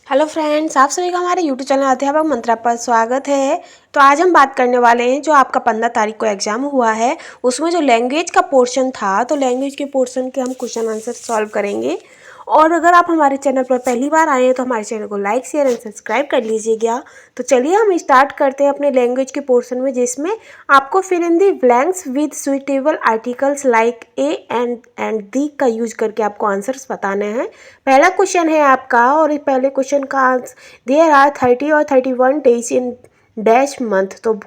Hello friends, आप सभी का हमारे यूट्यूब चैनल अध्यापक मंत्रा पर स्वागत है। तो आज हम बात करने वाले हैं जो आपका 15 तारीख को एग्जाम हुआ है, उसमें जो लैंग्वेज का पोर्शन था, तो लैंग्वेज के पोर्शन के हम क्वेश्चन आंसर सॉल्व करेंगे। और अगर आप हमारे चैनल पर पहली बार आए हैं तो हमारे चैनल को लाइक शेयर एंड सब्सक्राइब कर लीजिएगा। तो चलिए हम स्टार्ट करते हैं अपने लैंग्वेज के पोर्शन में, जिसमें आपको fill in the blanks with suitable articles like a and the का यूज करके आपको आंसर्स बताने हैं। पहला क्वेश्चन है आपका, और इस पहले क्वेश्चन का देयर आर 30 और 31 डेज इन डैश मंथ, तो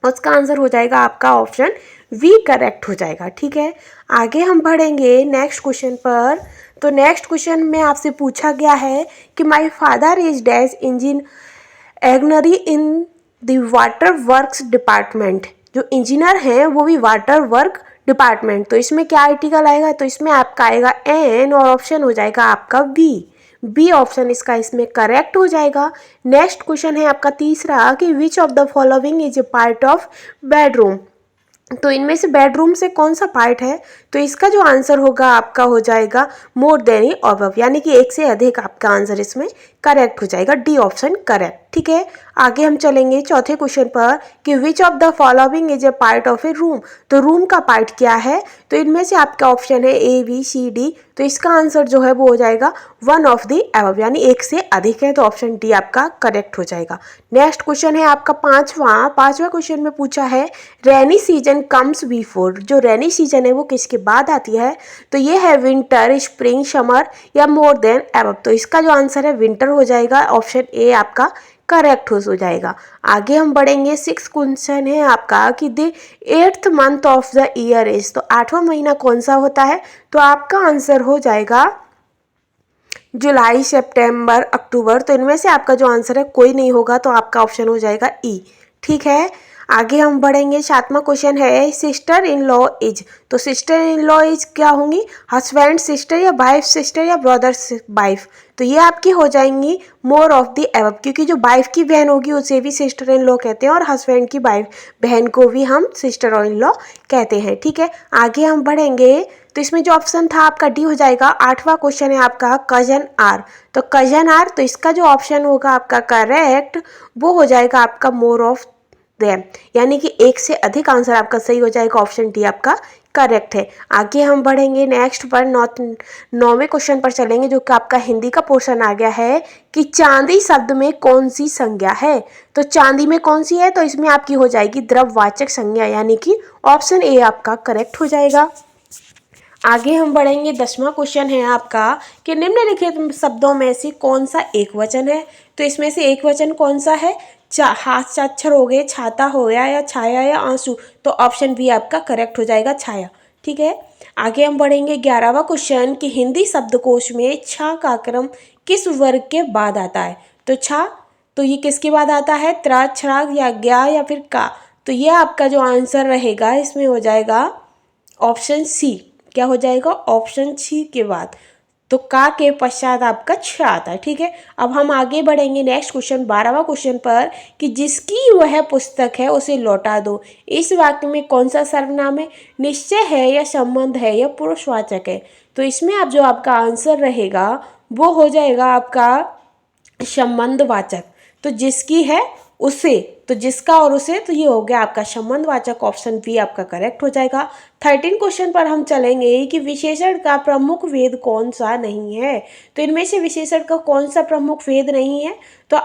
उसका आंसर हो जाएगा आपका ऑप्शन वी करेक्ट हो जाएगा। ठीक है, आगे हम बढ़ेंगे नेक्स्ट क्वेश्चन पर। तो नेक्स्ट क्वेश्चन में आपसे पूछा गया है कि my father is dash engineer in the water works department. जो इंजीनियर हैं वो भी वाटर वर्क डिपार्टमेंट, तो इसमें क्या आर्टिकल आएगा, तो इसमें आपका आएगा एन और ऑप्शन हो जाएगा आपका बी ऑप्शन इसका इसमें करेक्ट हो जाएगा। नेक्स्ट क्वेश्चन है आपका तीसरा कि which of the following is a part of bedroom. तो इनमें से बेडरूम से कौन सा पार्ट है, तो इसका जो आंसर होगा आपका हो जाएगा मोर देन ही अबव, यानी कि एक से अधिक आपका आंसर इसमें करेक्ट हो जाएगा, डी ऑप्शन करेक्ट। ठीक है, आगे हम चलेंगे चौथे क्वेश्चन पर कि which of the following is a part of A room. तो रूम का पार्ट क्या है, तो इनमें से आपका ऑप्शन है ए बी सी डी, तो इसका आंसर जो है वो हो जाएगा वन ऑफ द अबव, यानी एक से अधिक है, तो ऑप्शन डी आपका करेक्ट हो जाएगा। नेक्स्ट क्वेश्चन है आपका पांचवा क्वेश्चन में पूछा है रेनी सीजन कम्स बिफोर। जो रेनी सीजन है वो किसके बाद आती है, तो ये है विंटर स्प्रिंग समर या मोर देन अबव, तो इसका जो आंसर है विंटर हो जाएगा, ऑप्शन ए आपका करेक्ट हो जाएगा। आगे हम बढ़ेंगे सिक्स क्वेश्चन है आपका कि the 8th month of the year is, तो 8वां महीना कौन सा होता है, तो आपका आंसर हो जाएगा जुलाई सितंबर अक्टूबर, तो इनमें से आपका जो आंसर है कोई नहीं होगा, तो आपका ऑप्शन हो जाएगा ई। ठीक है, आगे हम बढ़ेंगे सातवां क्वेश्चन है सिस्टर इन लॉ इज। तो सिस्टर इन लॉ इज क्या होंगी, हस्बैंड सिस्टर या वाइफ सिस्टर या ब्रदर वाइफ, तो ये आपकी हो जाएंगी मोर ऑफ द एबव, क्योंकि जो वाइफ की बहन होगी उसे भी सिस्टर इन लॉ कहते हैं और हस्बैंड की वाइफ बहन को भी हम सिस्टर इन लॉ कहते हैं। ठीक है, आगे हम बढ़ेंगे, तो इसमें जो ऑप्शन था आपका डी हो जाएगा। आठवां क्वेश्चन है आपका कजन आर, तो कजन आर, तो इसका जो ऑप्शन होगा आपका करेक्ट वो हो जाएगा आपका मोर ऑफ देम, यानी कि एक से अधिक आंसर आपका सही हो जाएगा, ऑप्शन डी आपका करेक्ट है। आगे हम बढ़ेंगे नेक्स्ट पर नौवें क्वेश्चन पर चलेंगे, जो कि आपका हिंदी का पोर्शन आ गया है कि चांदी शब्द में कौन सी संज्ञा है। तो चांदी में कौन सी है, तो इसमें आपकी हो जाएगी द्रव्यवाचक संज्ञा, यानी कि ऑप्शन ए आपका करेक्ट हो जाएगा। आगे हम बढ़ेंगे 10वां क्वेश्चन है आपका कि निम्नलिखित शब्दों में से कौन सा एक वचन है। तो इसमें से एक वचन कौन सा है, हस्ताक्षर हो गए, छाता हो गया या छाया या आंसू, तो ऑप्शन बी आपका करेक्ट हो जाएगा छाया। ठीक है, आगे हम बढ़ेंगे 11वां क्वेश्चन कि हिंदी शब्दकोश में छा का क्रम किस वर्ग के बाद आता है। तो छा, तो ये किसके बाद आता है, त्रा छड़ा या ज्ञा या फिर का, तो ये आपका जो आंसर रहेगा इसमें हो जाएगा ऑप्शन सी। क्या हो जाएगा, ऑप्शन सी के बाद, तो का के पश्चात आपका छ आता है। ठीक है, अब हम आगे बढ़ेंगे नेक्स्ट क्वेश्चन 12वां क्वेश्चन पर कि जिसकी वह पुस्तक है उसे लौटा दो। इस वाक्य में कौन सा सर्वनाम है, निश्चय है या संबंध है या पुरुषवाचक है, तो इसमें आप जो आपका आंसर रहेगा वो हो जाएगा आपका संबंधवाचक। तो जिसकी है उसे, तो जिसका और उसे, तो ये हो गया आपका संबंधवाचक, ऑप्शन बी आपका करेक्ट हो जाएगा। 13 क्वेश्चन पर हम चलेंगे कि विशेषण का प्रमुख भेद कौन सा नहीं है। तो इनमें से विशेषण का कौन सा प्रमुख भेद नहीं है, तो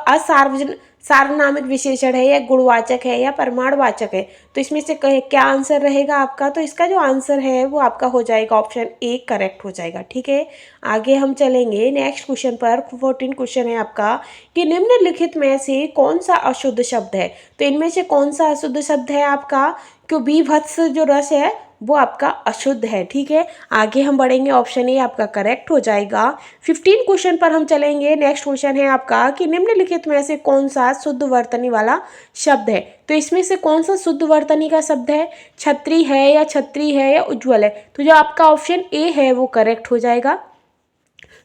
सार्वनामिक विशेषण है या गुणवाचक है या प्रमाणवाचक है, तो इसमें से क्या आंसर रहेगा आपका, तो इसका जो आंसर है वो आपका हो जाएगा ऑप्शन ए करेक्ट हो जाएगा। ठीक है, आगे हम चलेंगे नेक्स्ट क्वेश्चन पर। 14 क्वेश्चन है आपका कि निम्नलिखित में से कौन सा अशुद्ध शब्द है। तो इनमें से कौन सा अशुद्ध शब्द है आपका, क्यों बीभत्स जो रस है वो आपका अशुद्ध है। ठीक है, आगे हम बढ़ेंगे, ऑप्शन ए आपका करेक्ट हो जाएगा। 15 क्वेश्चन पर हम चलेंगे। नेक्स्ट क्वेश्चन है आपका कि निम्नलिखित में से कौन सा शुद्ध वर्तनी वाला शब्द है। तो इसमें से कौन सा शुद्ध वर्तनी का शब्द है, छत्री है या छत्री है या उज्ज्वल है, तो जो आपका ऑप्शन ए है वो करेक्ट हो जाएगा।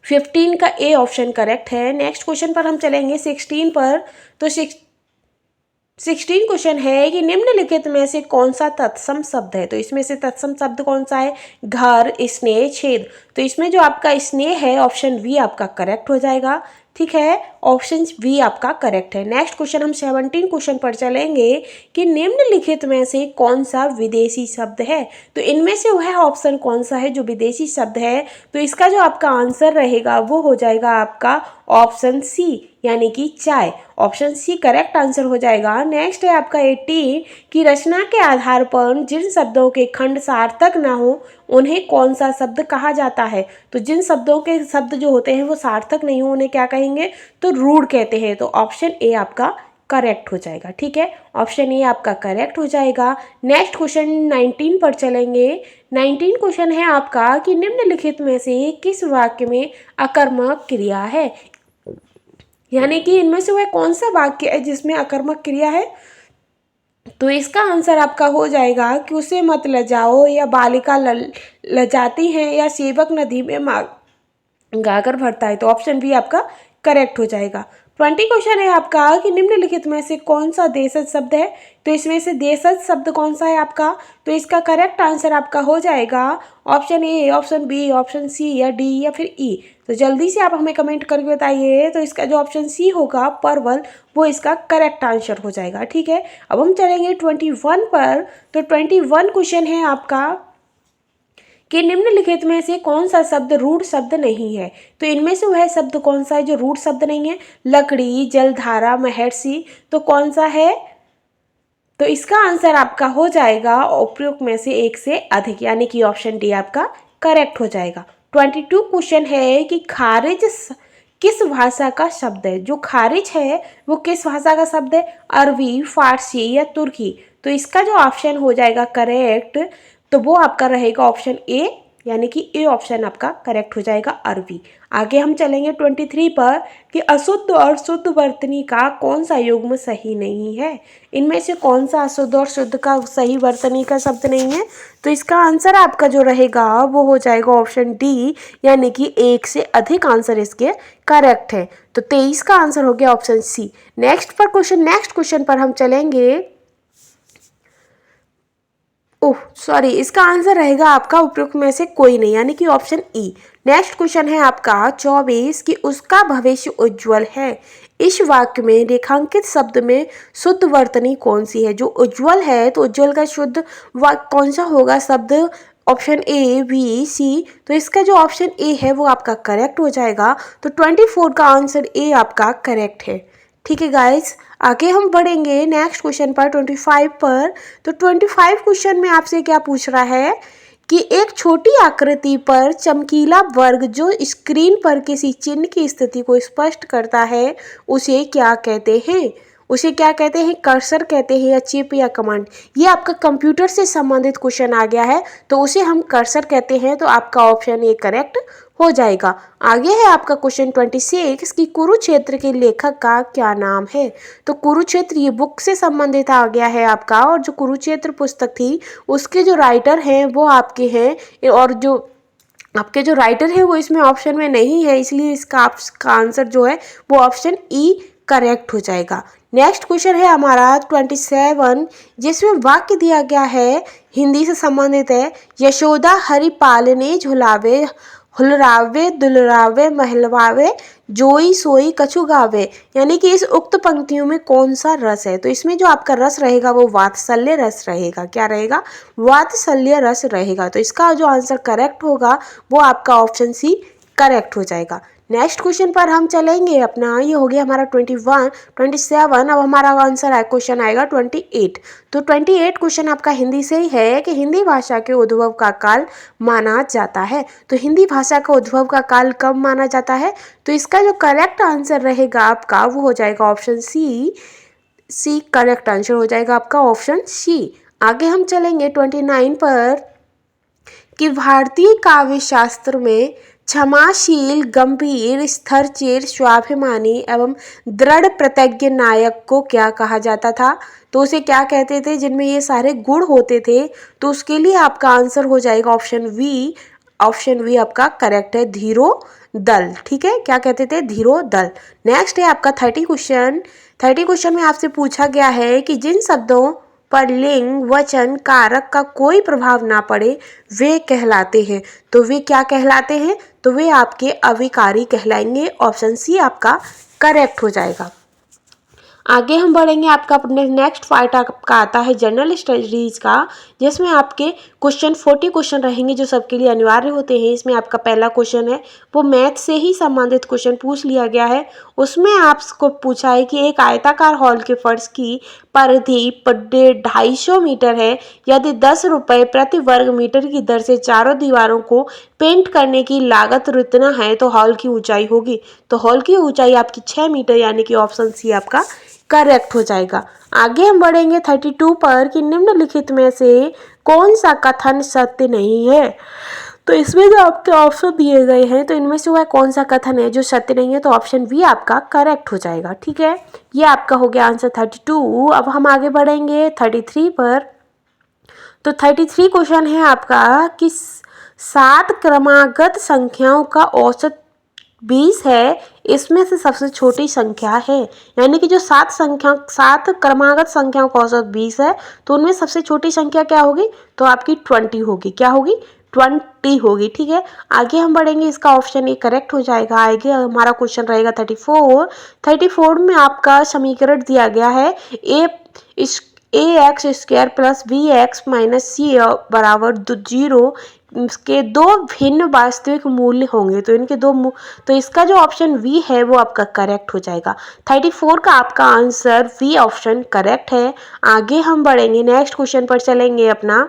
15 का ए ऑप्शन करेक्ट है। नेक्स्ट क्वेश्चन पर हम चलेंगे 16 पर। तो 16 क्वेश्चन है कि निम्नलिखित में से कौन सा तत्सम शब्द है। तो इसमें से तत्सम शब्द कौन सा है, घर, स्नेह, छेद, तो इसमें जो आपका स्नेह है ऑप्शन बी आपका करेक्ट हो जाएगा। ठीक है, ऑप्शन बी आपका करेक्ट है। नेक्स्ट क्वेश्चन हम 17 क्वेश्चन पर चलेंगे कि निम्नलिखित में से कौन सा विदेशी शब्द है। तो इनमें से वह ऑप्शन कौन सा है जो विदेशी शब्द है। तो इसका जो आपका आंसर रहेगा वो हो जाएगा आपका ऑप्शन सी यानी कि चाय। ऑप्शन सी करेक्ट आंसर हो जाएगा। नेक्स्ट है आपका 18 कि रचना के आधार पर जिन शब्दों के खंड सार्थक ना हो उन्हें कौन सा शब्द कहा जाता है। तो जिन शब्दों के शब्द जो होते हैं वो सार्थक नहीं हो उन्हें क्या कहेंगे, तो रूढ़ कहते हैं। तो ऑप्शन ए आपका करेक्ट हो जाएगा। ठीक है, ऑप्शन ए आपका करेक्ट हो जाएगा। नेक्स्ट क्वेश्चन 19 पर चलेंगे। 19 क्वेश्चन है आपका कि निम्नलिखित में से किस वाक्य में अकर्मक क्रिया है, यानी कि इनमें से वह कौन सा वाक्य है जिसमें अकर्मक क्रिया है। तो इसका आंसर आपका हो जाएगा कि उसे मत लजाओ, या बालिका लजाती है, या सेवक नदी में गाकर भरता है। तो ऑप्शन बी आपका करेक्ट हो जाएगा। 20 क्वेश्चन है आपका कि निम्नलिखित में से कौन सा देशज शब्द है। तो इसमें से देशज शब्द कौन सा है आपका। तो इसका करेक्ट आंसर आपका हो जाएगा option A, option B, option C, या डी, या फिर ई। तो जल्दी से आप हमें कमेंट करके बताइए। तो इसका जो ऑप्शन सी होगा परवल, वो इसका करेक्ट आंसर हो जाएगा। ठीक है, अब हम चलेंगे 21 पर। तो 21 क्वेश्चन है आपका कि निम्नलिखित में से कौन सा शब्द रूढ़ शब्द नहीं है। तो इनमें से वह शब्द कौन सा है जो रूढ़ शब्द नहीं है। लकड़ी, जलधारा, महर्षि, तो कौन सा है। तो इसका आंसर आपका हो जाएगा उपयुक्त में से एक से अधिक, यानी कि ऑप्शन डी आपका करेक्ट हो जाएगा। 22 क्वेश्चन है कि खारिज किस भाषा का शब्द है। जो खारिज है वो किस भाषा का शब्द है, अरबी, फारसी, या तुर्की। तो इसका जो ऑप्शन हो जाएगा करेक्ट, तो वो आपका रहेगा ऑप्शन ए, यानी कि ए ऑप्शन आपका करेक्ट हो जाएगा, अरबी। आगे हम चलेंगे 23 पर कि अशुद्ध और शुद्ध वर्तनी का कौन सा युग्म सही नहीं है। इनमें से कौन सा अशुद्ध और शुद्ध का सही वर्तनी का शब्द नहीं है। तो इसका आंसर आपका जो रहेगा वो हो जाएगा ऑप्शन डी, यानी कि एक से अधिक आंसर इसके करेक्ट है। तो 23 का आंसर हो गया ऑप्शन सी। नेक्स्ट क्वेश्चन पर हम चलेंगे। ओह सॉरी, इसका आंसर रहेगा आपका उपयुक्त में से कोई नहीं, यानी कि ऑप्शन ई। नेक्स्ट क्वेश्चन है आपका 24 कि उसका भविष्य उज्जवल है। इस वाक्य में रेखांकित शब्द में शुद्ध वर्तनी कौन सी है। जो उज्जवल है तो उज्जवल का शुद्ध वाक्य कौन सा होगा शब्द, ऑप्शन ए, बी, सी। तो इसका जो ऑप्शन ए है वो आपका करेक्ट हो जाएगा। तो 24 का आंसर ए आपका करेक्ट है। ठीक है गाइस, आगे हम बढ़ेंगे नेक्स्ट क्वेश्चन पर 25 पर। तो 25 क्वेश्चन में आपसे क्या पूछ रहा है कि एक छोटी आकृति पर चमकीला वर्ग जो स्क्रीन पर किसी चिन्ह की स्थिति को स्पष्ट करता है उसे क्या कहते हैं। उसे क्या कहते हैं, कर्सर कहते हैं, या चिप, या कमांड। ये आपका कंप्यूटर से संबंधित क्वेश्चन आ गया है तो उसे हम कर्सर कहते हैं। तो आपका ऑप्शन ए करेक्ट हो जाएगा। आगे है आपका क्वेश्चन 26 कि कुरुक्षेत्र के लेखक का क्या नाम है। तो कुरुक्षेत्र ये बुक से संबंधित आ गया है आपका, और जो कुरुक्षेत्र पुस्तक थी उसके जो राइटर हैं वो आपके हैं, और जो आपके जो राइटर है वो इसमें ऑप्शन में नहीं है, इसलिए इसका आपका आंसर जो है वो ऑप्शन ई करेक्ट हो जाएगा। नेक्स्ट क्वेश्चन है हमारा 27 जिसमें वाक्य दिया गया है हिंदी से संबंधित है। यशोदा हरि पालने झुलावे, हुलरावे दुलरावे महलवावे, जोई सोई कछु गावे। यानी कि इस उक्त पंक्तियों में कौन सा रस है। तो इसमें जो आपका रस रहेगा वो वात्सल्य रस रहेगा। क्या रहेगा, वात्सल्य रस रहेगा। तो इसका जो आंसर करेक्ट होगा वो आपका ऑप्शन सी करेक्ट हो जाएगा। नेक्स्ट क्वेश्चन पर हम चलेंगे अपना, ये हो गया हमारा 21 27। अब हमारा आंसर है क्वेश्चन आएगा 28। तो 28 क्वेश्चन आपका हिंदी से ही है कि हिंदी भाषा के उद्भव का काल माना जाता है। तो हिंदी भाषा का उद्भव का काल कब माना जाता है। तो इसका जो करेक्ट आंसर रहेगा आपका वो हो जाएगा ऑप्शन सी करेक्ट आंसर हो जाएगा आपका ऑप्शन सी। आगे हम चलेंगे 29 पर कि भारतीय काव्य शास्त्र में क्षमाशील, गंभीर, स्थिरचिर, स्वाभिमानी एवं दृढ़ प्रतिज्ञ नायक को क्या कहा जाता था। तो उसे क्या कहते थे, जिनमें ये सारे गुण होते थे। तो उसके लिए आपका आंसर हो जाएगा ऑप्शन वी आपका करेक्ट है, धीरो दल। ठीक है, क्या कहते थे, धीरो दल। नेक्स्ट है आपका 30 क्वेश्चन में आपसे पूछा गया है कि जिन शब्दों पर लिंग, वचन, कारक का कोई प्रभाव ना पड़े वे कहलाते हैं। तो वे क्या कहलाते हैं? तो वे आपके अविकारी कहलाएंगे। ऑप्शन सी आपका करेक्ट हो जाएगा। आगे हम बढ़ेंगे, आपका अपने नेक्स्ट पार्ट आपका आता है जनरल स्टडीज का, जिसमें आपके 40 क्वेश्चन रहेंगे जो सबके लिए अनिवार्य होते हैं। इसमें आपका पहला क्वेश्चन है वो मैथ से ही संबंधित क्वेश्चन पूछ लिया गया है। उसमें आपको पूछा है कि एक आयताकार हॉल के फर्श की परिधि 250 मीटर है। यदि 10 रुपये प्रति वर्ग मीटर की दर से चारों दीवारों को पेंट करने की लागत इतना है तो हॉल की ऊंचाई होगी। तो हॉल की ऊंचाई आपकी 6 मीटर, यानी कि ऑप्शन सी आपका करेक्ट हो जाएगा। आगे हम बढ़ेंगे 32 पर कि निम्नलिखित में से कौन सा कथन सत्य नहीं है। तो इसमें जो आपके ऑप्शन दिए गए हैं, तो इनमें से वह कौन सा कथन है जो सत्य नहीं है, तो ऑप्शन बी आपका करेक्ट हो जाएगा। ठीक है, ये आपका हो गया आंसर 32। अब हम आगे बढ़ेंगे 33 पर। तो 33 क्वेश्चन है आपका कि 7 क्रमागत संख्याओं का औसत 20 है, इसमें से सबसे छोटी संख्या है। यानी कि जो 7 क्रमागत संख्याओं का औसत 20 है, तो उनमें सबसे छोटी संख्या क्या होगी? तो आपकी 20 होगी। क्या होगी? 20 होगी। ठीक है, आगे हम बढ़ेंगे, इसका ऑप्शन ए करेक्ट हो जाएगा। आगे हमारा क्वेश्चन रहेगा 34 में आपका समीकरण दिया गया है x square plus b x minus c बराबर 0 के दो भिन्न वास्तविक मूल्य होंगे। तो इनके तो इसका जो ऑप्शन वी है वो आपका करेक्ट हो जाएगा। 34 का आपका आंसर वी ऑप्शन करेक्ट है। आगे हम बढ़ेंगे, नेक्स्ट क्वेश्चन पर चलेंगे अपना।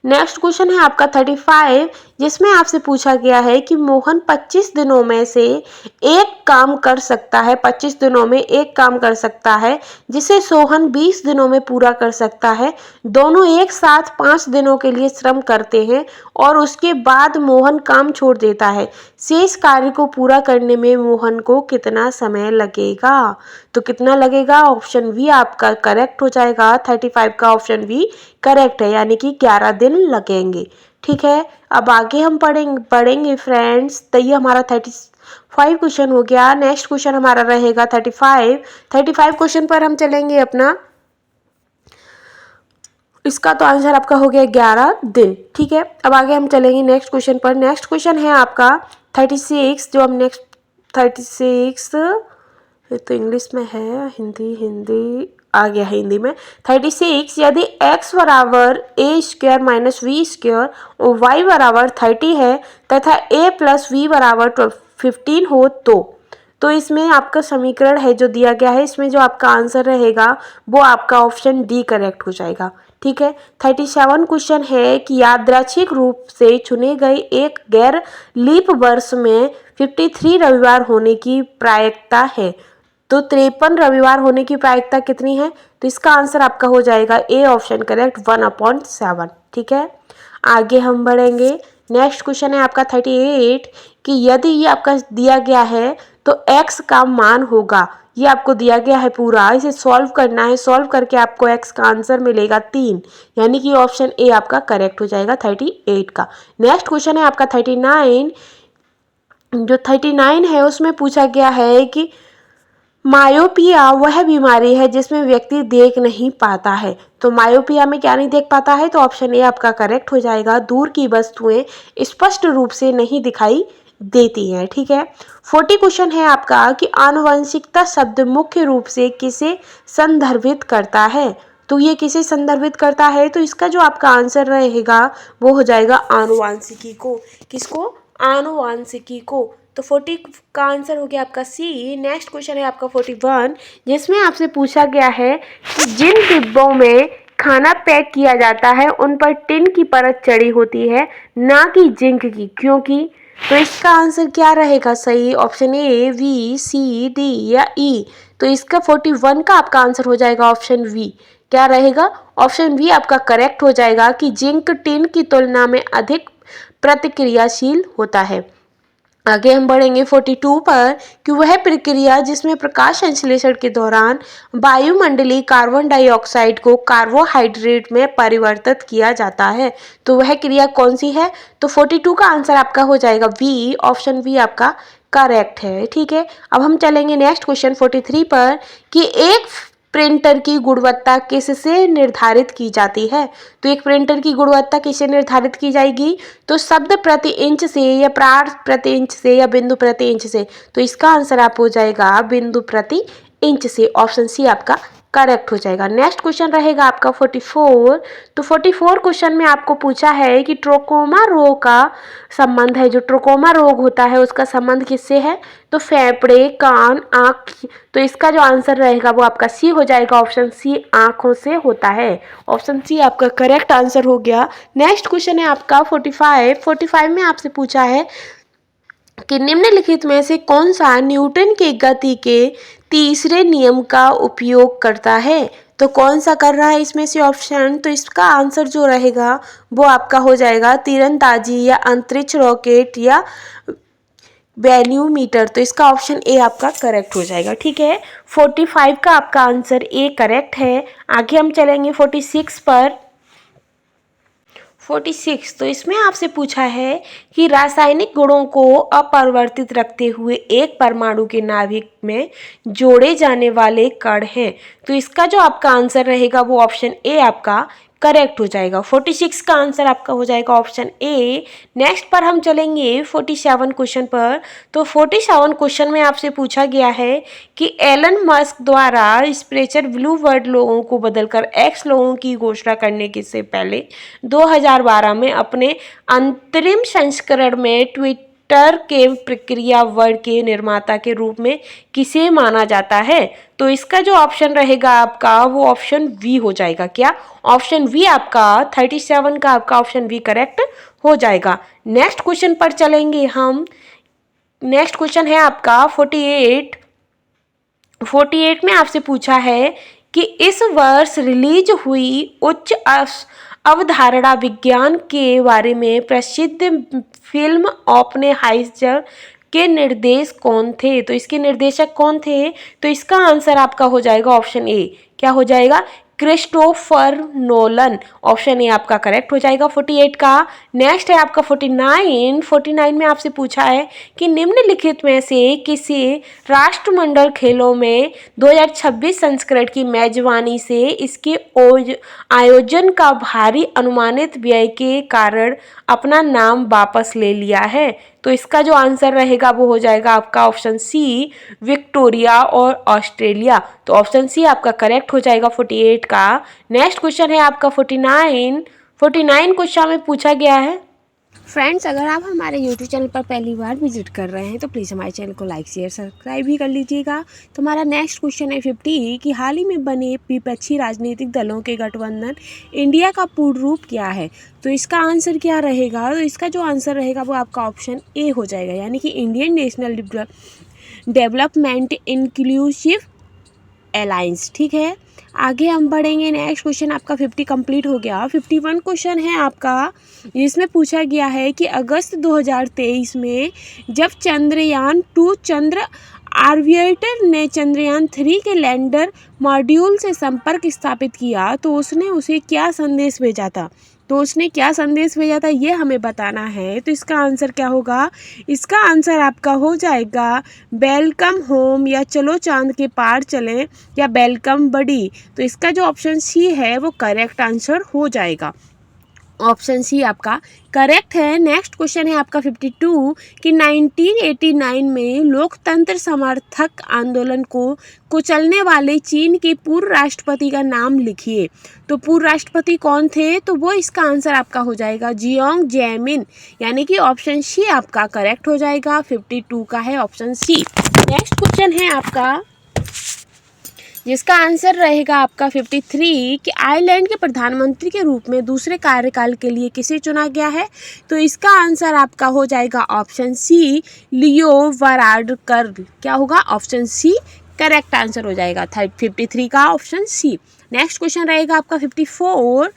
नेक्स्ट क्वेश्चन है आपका 35, जिसमें आपसे पूछा गया है कि मोहन 25 दिनों में से एक काम कर सकता है, 25 दिनों में एक काम कर सकता है जिसे सोहन 20 दिनों में पूरा कर सकता है। दोनों एक साथ 5 दिनों के लिए श्रम करते हैं और उसके बाद मोहन काम छोड़ देता है। शेष कार्य को पूरा करने में मोहन को कितना समय लगेगा? तो कितना लगेगा? ऑप्शन वी आपका करेक्ट हो जाएगा। 35 का ऑप्शन वी करेक्ट है, यानी कि 11 दिन लगेंगे। ठीक है, अब आगे हम पढ़ेंगे फ्रेंड्स। तो ये हमारा 35 क्वेश्चन हो गया। नेक्स्ट क्वेश्चन हमारा रहेगा 35 क्वेश्चन पर हम चलेंगे अपना। इसका तो आंसर आपका हो गया 11 दिन। ठीक है, अब आगे हम चलेंगे नेक्स्ट क्वेश्चन पर। नेक्स्ट क्वेश्चन है आपका 36, जो हम नेक्स्ट 36 तो इंग्लिश में है, हिंदी आ गया है हिंदी में। 36, यदि x बराबर ए स्क्वायर माइनस वी स्क्वायर और y बराबर 30 है तथा a प्लस वी बराबर 15 हो तो इसमें आपका समीकरण है जो दिया गया है, इसमें जो आपका आंसर रहेगा वो आपका ऑप्शन डी करेक्ट हो जाएगा। ठीक है, 37 क्वेश्चन है कि यादृच्छिक रूप से चुने गए एक गैर लीप वर्ष में 53 रविवार होने की प्रायिकता है। तो 53 रविवार होने की प्रायिकता कितनी है? तो इसका आंसर आपका हो जाएगा ए ऑप्शन करेक्ट 1/7। ठीक है, आगे हम बढ़ेंगे। नेक्स्ट क्वेश्चन है आपका 38 कि यदि ये आपका दिया गया है तो x का मान होगा। ये आपको दिया गया है पूरा, इसे सॉल्व करना है। सॉल्व करके आपको x का आंसर मिलेगा 3, यानी कि ऑप्शन ए आपका करेक्ट हो जाएगा 38 का। नेक्स्ट क्वेश्चन है आपका 39, जो 39 है उसमें पूछा गया है कि मायोपिया वह बीमारी है जिसमें व्यक्ति देख नहीं पाता है। तो मायोपिया में क्या नहीं देख पाता है? तो ऑप्शन ए आपका करेक्ट हो जाएगा, दूर की वस्तुएं स्पष्ट रूप से नहीं दिखाई देती हैं। ठीक है, 40 क्वेश्चन है आपका कि आनुवंशिकता शब्द मुख्य रूप से किसे संदर्भित करता है। तो ये किसे संदर्भित करता है? तो इसका जो आपका आंसर रहेगा वो हो जाएगा आनुवांशिकी को। किसको? आनुवांशिकी को। तो 40 का आंसर हो गया आपका सी। नेक्स्ट क्वेश्चन है आपका 41, जिसमें आपसे पूछा गया है कि जिन डिब्बों में खाना पैक किया जाता है उन पर टिन की परत चढ़ी होती है, ना कि जिंक की, क्योंकि? तो इसका आंसर क्या रहेगा सही? Option A, B, C, D या ई? तो इसका 41 का आपका आंसर हो जाएगा ऑप्शन वी। क्या रहेगा? ऑप्शन वी आपका करेक्ट हो जाएगा कि जिंक टिन की तुलना में अधिक प्रतिक्रियाशील होता है। आगे हम बढ़ेंगे 42 पर कि वह प्रक्रिया जिसमें प्रकाश संश्लेषण के दौरान वायुमंडलीय कार्बन डाइऑक्साइड को कार्बोहाइड्रेट में परिवर्तित किया जाता है। तो वह क्रिया कौन सी है? तो 42 का आंसर आपका हो जाएगा बी, ऑप्शन बी आपका करेक्ट है। ठीक है, अब हम चलेंगे नेक्स्ट क्वेश्चन 43 पर कि एक प्रिंटर की गुणवत्ता किससे निर्धारित की जाती है? तो एक प्रिंटर की गुणवत्ता किससे निर्धारित की जाएगी? तो शब्द प्रति इंच से या प्रार्थ प्रति इंच से या बिंदु प्रति इंच से। तो इसका आंसर आप हो जाएगा बिंदु प्रति इंच से। ऑप्शन सी आपका करेक्ट हो जाएगा। नेक्स्ट क्वेश्चन रहेगा आपका 44। तो 44 क्वेश्चन में आपको पूछा है कि ट्रोकोमा रोग का संबंध है, जो ट्रोकोमा रोग होता है उसका संबंध किससे है? तो फेफड़े, कान, आँख। तो इसका जो आंसर रहेगा वो आपका सी हो जाएगा। ऑप्शन सी आँखों से होता है। ऑप्शन सी आपका करेक्ट आंसर हो गया। नेक्स्ट क्वेश्चन है आपका 45। 45 में आपसे पूछा है कि निम्नलिखित में से कौन सा न्यूटन के गति के तीसरे नियम का उपयोग करता है? तो कौन सा कर रहा है इसमें से ऑप्शन? तो इसका आंसर जो रहेगा वो आपका हो जाएगा तीरंदाजी या अंतरिक्ष रॉकेट या बैल्यूमीटर। तो इसका ऑप्शन ए आपका करेक्ट हो जाएगा। ठीक है, 45 का आपका आंसर ए करेक्ट है। आगे हम चलेंगे 46 पर। 46 तो इसमें आपसे पूछा है कि रासायनिक गुणों को अपरिवर्तित रखते हुए एक परमाणु के नाभिक में जोड़े जाने वाले कण हैं। तो इसका जो आपका आंसर रहेगा वो ऑप्शन ए आपका करेक्ट हो जाएगा। 46 का आंसर आपका हो जाएगा ऑप्शन ए। नेक्स्ट पर हम चलेंगे 47 क्वेश्चन पर। तो 47 क्वेश्चन में आपसे पूछा गया है कि एलन मस्क द्वारा स्प्रेचर ब्लू वर्ल्ड लोगों को बदलकर एक्स लोगों की घोषणा करने के से पहले 2012 में अपने अंतरिम संस्करण में ट्वीटर के प्रक्रिया वर्ड के निर्माता के रूप में किसे माना जाता है? तो इसका जो ऑप्शन रहेगा आपका वो ऑप्शन वी हो जाएगा। क्या? ऑप्शन वी आपका 37 का आपका ऑप्शन वी करेक्ट हो जाएगा। नेक्स्ट क्वेश्चन पर चलेंगे हम। नेक्स्ट क्वेश्चन है आपका 48। 48 में आपसे पूछा है कि इस वर्ष रिलीज हुई उच्च अवधारणा विज्ञान के बारे में प्रसिद्ध फिल्म ओपेनहाइमर के निर्देशक कौन थे? तो इसके निर्देशक कौन थे? तो इसका आंसर आपका हो जाएगा ऑप्शन ए। क्या हो जाएगा? Christopher Nolan. ऑप्शन ए आपका करेक्ट हो जाएगा 48 का। नेक्स्ट है आपका 49। 49 में आपसे पूछा है कि निम्नलिखित में से किसी राष्ट्रमंडल खेलों में 2026 संस्करण की मेजबानी से इसके आयोजन का भारी अनुमानित व्यय के कारण अपना नाम वापस ले लिया है? तो इसका जो आंसर रहेगा वो हो जाएगा आपका ऑप्शन सी विक्टोरिया और ऑस्ट्रेलिया। तो ऑप्शन सी आपका करेक्ट हो जाएगा 48 का। नेक्स्ट क्वेश्चन है आपका 49। 49 क्वेश्चन में पूछा गया है। फ्रेंड्स, अगर आप हमारे यूट्यूब चैनल पर पहली बार विजिट कर रहे हैं तो प्लीज़ हमारे चैनल को लाइक शेयर सब्सक्राइब भी कर लीजिएगा। तो हमारा नेक्स्ट क्वेश्चन है 50 कि हाल ही में बने विपक्षी राजनीतिक दलों के गठबंधन इंडिया का पूर्ण रूप क्या है? तो इसका आंसर क्या रहेगा? तो इसका जो आंसर रहेगा वो आपका ऑप्शन ए हो जाएगा, यानी कि Indian national development inclusive alliance. ठीक है, आगे हम बढ़ेंगे। नेक्स्ट क्वेश्चन आपका 50 कंप्लीट हो गया। 51 क्वेश्चन है आपका, जिसमें पूछा गया है कि अगस्त 2023 में जब चंद्रयान 2 चंद्र ऑर्बिटर ने चंद्रयान 3 के लैंडर मॉड्यूल से संपर्क स्थापित किया तो उसने उसे क्या संदेश भेजा था? तो उसने क्या संदेश भेजा था ये हमें बताना है। तो इसका आंसर क्या होगा? इसका आंसर आपका हो जाएगा वेलकम होम या चलो चांद के पार चलें या वेलकम बडी। तो इसका जो ऑप्शन सी है वो करेक्ट आंसर हो जाएगा। ऑप्शन सी आपका करेक्ट है। नेक्स्ट क्वेश्चन है आपका 52 कि 1989 में लोकतंत्र समर्थक आंदोलन को कुचलने वाले चीन के पूर्व राष्ट्रपति का नाम लिखिए। तो पूर्व राष्ट्रपति कौन थे? तो वो इसका आंसर आपका हो जाएगा जियांग जेमिन, यानी कि ऑप्शन सी आपका करेक्ट हो जाएगा। 52 का है ऑप्शन सी। नेक्स्ट क्वेश्चन है आपका, जिसका आंसर रहेगा आपका 53 कि आयरलैंड के प्रधानमंत्री के रूप में दूसरे कार्यकाल के लिए किसे चुना गया है? तो इसका आंसर आपका हो जाएगा ऑप्शन सी लियो वाराडकर। क्या होगा? ऑप्शन सी करेक्ट आंसर हो जाएगा 53 का ऑप्शन सी। नेक्स्ट क्वेश्चन रहेगा आपका 54।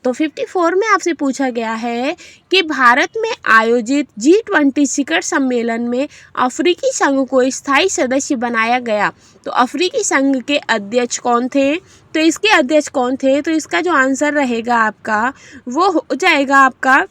तो 54 में आपसे पूछा गया है कि भारत में आयोजित G20 शिखर सम्मेलन में अफ्रीकी संघ को स्थायी सदस्य बनाया गया। तो अफ्रीकी संघ के अध्यक्ष कौन थे? तो इसके अध्यक्ष कौन थे? तो इसका जो आंसर रहेगा आपका वो हो जाएगा आपका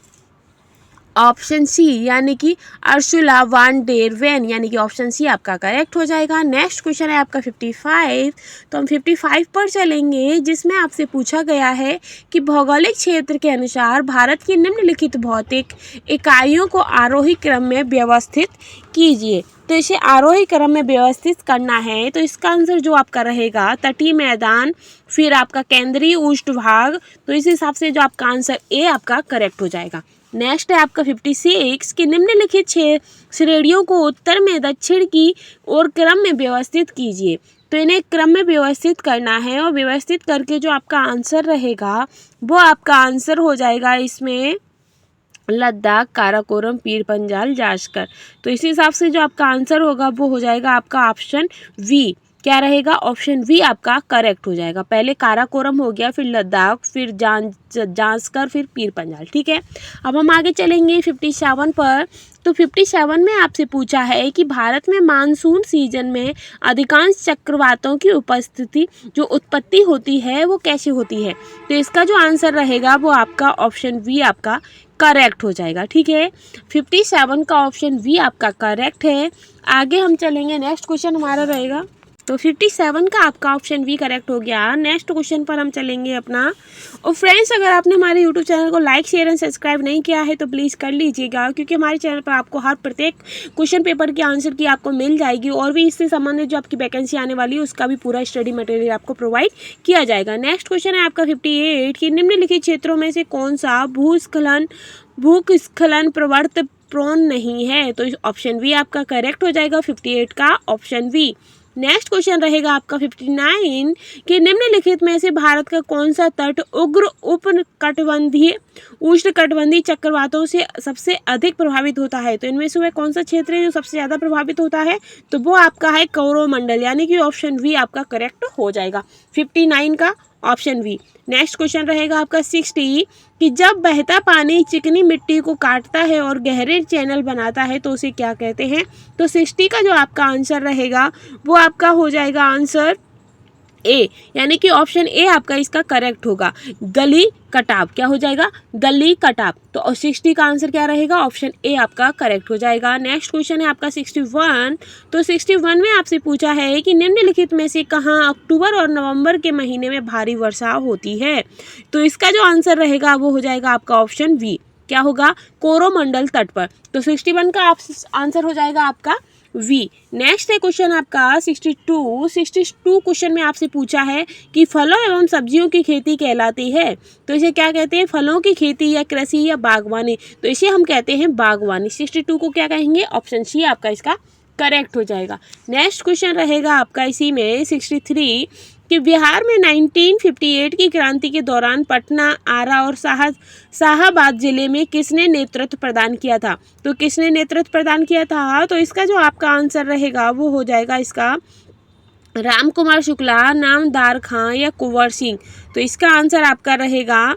ऑप्शन सी यानी कि अर्सुला वान डेर वेन, यानी कि ऑप्शन सी आपका करेक्ट हो जाएगा। नेक्स्ट क्वेश्चन है आपका 55। तो हम 55 पर चलेंगे, जिसमें आपसे पूछा गया है कि भौगोलिक क्षेत्र के अनुसार भारत की निम्नलिखित भौतिक इकाइयों को आरोही क्रम में व्यवस्थित कीजिए। तो इसे आरोही क्रम में व्यवस्थित करना है, तो इसका आंसर जो आपका रहेगा तटीय मैदान, फिर आपका केंद्रीय उष्ण भाग। तो इस हिसाब से जो आपका आंसर ए आपका करेक्ट हो जाएगा। नेक्स्ट है आपका 56 कि निम्नलिखित 6 श्रेणियों को उत्तर में दक्षिण की ओर क्रम में व्यवस्थित कीजिए। तो इन्हें क्रम में व्यवस्थित करना है, और व्यवस्थित करके जो आपका आंसर रहेगा वो आपका आंसर हो जाएगा इसमें लद्दाख, काराकोरम, पीर पंजाल, जाश्कर। तो इसी हिसाब से जो आपका आंसर होगा वो हो जाएगा आपका ऑप्शन वी। क्या रहेगा? ऑप्शन वी आपका करेक्ट हो जाएगा। पहले काराकोरम हो गया, फिर लद्दाख, फिर जाश्कर, फिर पीर पंजाल। ठीक है, अब हम आगे चलेंगे 57 पर। तो 57 में आपसे पूछा है कि भारत में मानसून सीजन में अधिकांश चक्रवातों की जो उत्पत्ति होती है वो कैसे होती है। तो इसका जो आंसर रहेगा वो आपका ऑप्शन वी आपका करेक्ट हो जाएगा। ठीक है, 57 का ऑप्शन वी आपका करेक्ट है। आगे हम चलेंगे, नेक्स्ट क्वेश्चन हमारा रहेगा। तो 57 का आपका ऑप्शन वी करेक्ट हो गया। नेक्स्ट क्वेश्चन पर हम चलेंगे अपना। और फ्रेंड्स, अगर आपने हमारे यूट्यूब चैनल को लाइक, शेयर एंड सब्सक्राइब नहीं किया है तो प्लीज़ कर लीजिएगा, क्योंकि हमारे चैनल पर आपको हर प्रत्येक क्वेश्चन पेपर के आंसर की आपको मिल जाएगी, और भी इससे संबंधित जो आपकी वैकेंसी आने वाली है उसका भी पूरा स्टडी मटेरियल आपको प्रोवाइड किया जाएगा। नेक्स्ट क्वेश्चन है आपका 58 कि निम्नलिखित क्षेत्रों में से कौन सा भूस्खलन प्रवृत्ति प्रोन नहीं है। तो ऑप्शन वी आपका करेक्ट हो जाएगा, 58 का ऑप्शन वी। नेक्स्ट क्वेश्चन रहेगा आपका 59 कि निम्नलिखित में से भारत का कौन सा तट उग्र उपकटिबंधीय उष्णकटिबंधीय चक्रवातों से सबसे अधिक प्रभावित होता है। तो इनमें से वह कौन सा क्षेत्र है जो सबसे ज़्यादा प्रभावित होता है, तो वो आपका है कोरोमंडल, यानी कि ऑप्शन वी आपका करेक्ट हो जाएगा, 59 का ऑप्शन वी। नेक्स्ट क्वेश्चन रहेगा आपका 60 कि जब बहता पानी चिकनी मिट्टी को काटता है और गहरे चैनल बनाता है तो उसे क्या कहते हैं। तो 60 का जो आपका आंसर रहेगा वो आपका हो जाएगा आंसर ए, यानी कि ऑप्शन ए आपका इसका करेक्ट होगा, गली कटाव। क्या हो जाएगा? गली कटाव। तो 60 का आंसर क्या रहेगा? ऑप्शन ए आपका करेक्ट हो जाएगा। नेक्स्ट क्वेश्चन है आपका 61। तो 61 में आपसे पूछा है कि निम्नलिखित में से कहाँ अक्टूबर और नवंबर के महीने में भारी वर्षा होती है। तो इसका जो आंसर रहेगा वो हो जाएगा आपका ऑप्शन वी। क्या होगा? कोरोमंडल तट पर। तो 61 का आंसर हो जाएगा आपका वी। नेक्स्ट है क्वेश्चन आपका 62 क्वेश्चन में आपसे पूछा है कि फलों एवं सब्जियों की खेती कहलाती है। तो इसे क्या कहते हैं? फलों की खेती या कृषि या बागवानी। तो इसे हम कहते हैं बागवानी। 62 को क्या कहेंगे? ऑप्शन सी आपका इसका करेक्ट हो जाएगा। नेक्स्ट क्वेश्चन रहेगा आपका इसी में 63 कि बिहार में 1958 की क्रांति के दौरान पटना, आरा और शाहाबाद जिले में किसने नेतृत्व प्रदान किया था। तो किसने नेतृत्व प्रदान किया था? तो इसका जो आपका आंसर रहेगा वो हो जाएगा इसका राम कुमार शुक्ला, नामदार खां या कुंवर सिंह। तो इसका आंसर आपका रहेगा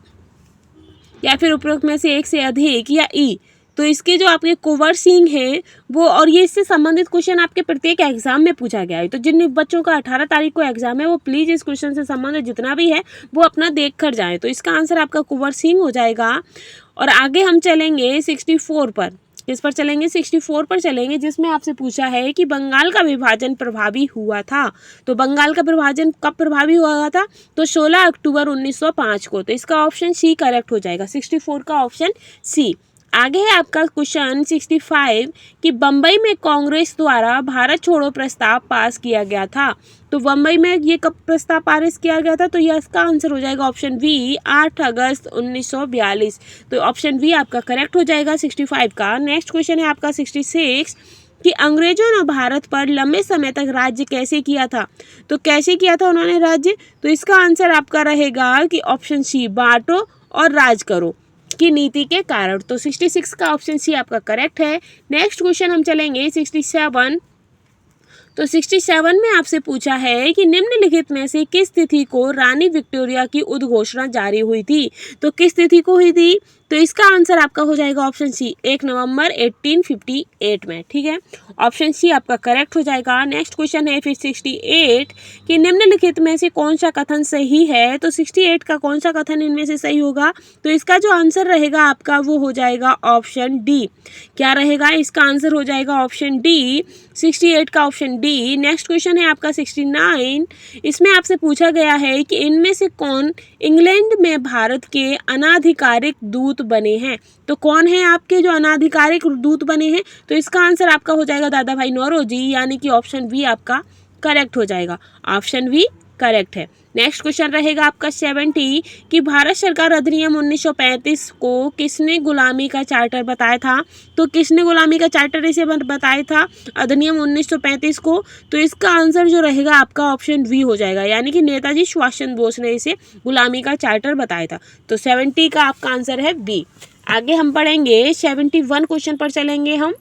या फिर उपरोक्त में से एक से अधिक या ई। तो इसके जो आपके कुंवर सिंह हैं वो, और ये इससे संबंधित क्वेश्चन आपके प्रत्येक एग्जाम में पूछा गया है। तो जिन बच्चों का 18 तारीख को एग्जाम है वो प्लीज़ इस क्वेश्चन से संबंधित जितना भी है वो अपना देख कर जाएँ। तो इसका आंसर आपका कुंवर सिंह हो जाएगा। और आगे हम चलेंगे 64 पर। किस पर चलेंगे? 64 पर चलेंगे, जिसमें आपसे पूछा है कि बंगाल का विभाजन प्रभावी हुआ था। तो बंगाल का विभाजन कब प्रभावी हुआ था? तो 16 अक्टूबर 1905 को। तो इसका ऑप्शन सी करेक्ट हो जाएगा, 64 का ऑप्शन सी। आगे है आपका क्वेश्चन 65 कि बम्बई में कांग्रेस द्वारा भारत छोड़ो प्रस्ताव पास किया गया था। तो बम्बई में ये कब प्रस्ताव पास किया गया था? तो यह इसका आंसर हो जाएगा ऑप्शन वी, 8 अगस्त 1942। तो ऑप्शन वी आपका करेक्ट हो जाएगा 65 का। नेक्स्ट क्वेश्चन है आपका 66 कि अंग्रेजों ने भारत पर लंबे समय तक राज्य कैसे किया था। तो कैसे किया था उन्होंने राज्य? तो इसका आंसर आपका रहेगा कि ऑप्शन सी, बांटो और राज करो की नीति के कारण। तो 66 का ऑप्शन सी आपका करेक्ट है। नेक्स्ट क्वेश्चन हम चलेंगे 67। तो 67 में आपसे पूछा है कि निम्नलिखित में से किस तिथि को रानी विक्टोरिया की उद्घोषणा जारी हुई थी। तो किस तिथि को हुई थी? तो इसका आंसर आपका हो जाएगा ऑप्शन सी 1 नवंबर 1858 में। ठीक है, ऑप्शन सी आपका करेक्ट हो जाएगा। नेक्स्ट क्वेश्चन है फिर 68 कि निम्नलिखित में से कौन सा कथन सही है। तो 68 का कौन सा कथन इनमें से सही होगा, तो इसका जो आंसर रहेगा आपका वो हो जाएगा ऑप्शन डी। क्या रहेगा, इसका आंसर हो जाएगा ऑप्शन डी, 68 का ऑप्शन डी। नेक्स्ट क्वेश्चन है आपका 69, इसमें आपसे पूछा गया है कि इनमें से कौन इंग्लैंड में भारत के अनाधिकारिक दूत बने हैं। तो कौन है आपके जो अनाधिकारिक दूत बने हैं, तो इसका आंसर आपका हो जाएगा दादा भाई नौरोजी, यानी कि ऑप्शन वी आपका करेक्ट हो जाएगा। ऑप्शन वी करेक्ट है। नेक्स्ट क्वेश्चन रहेगा आपका 70 कि भारत सरकार अधिनियम 1935 को किसने गुलामी का चार्टर बताया था। तो किसने गुलामी का चार्टर इसे बताया था, अधिनियम 1935 को। तो इसका आंसर जो रहेगा आपका ऑप्शन वी हो जाएगा, यानी कि नेताजी सुभाष चंद्र बोस ने इसे गुलामी का चार्टर बताया था। तो 70 का आपका आंसर है बी। आगे हम पढ़ेंगे 71 क्वेश्चन पर चलेंगे हम।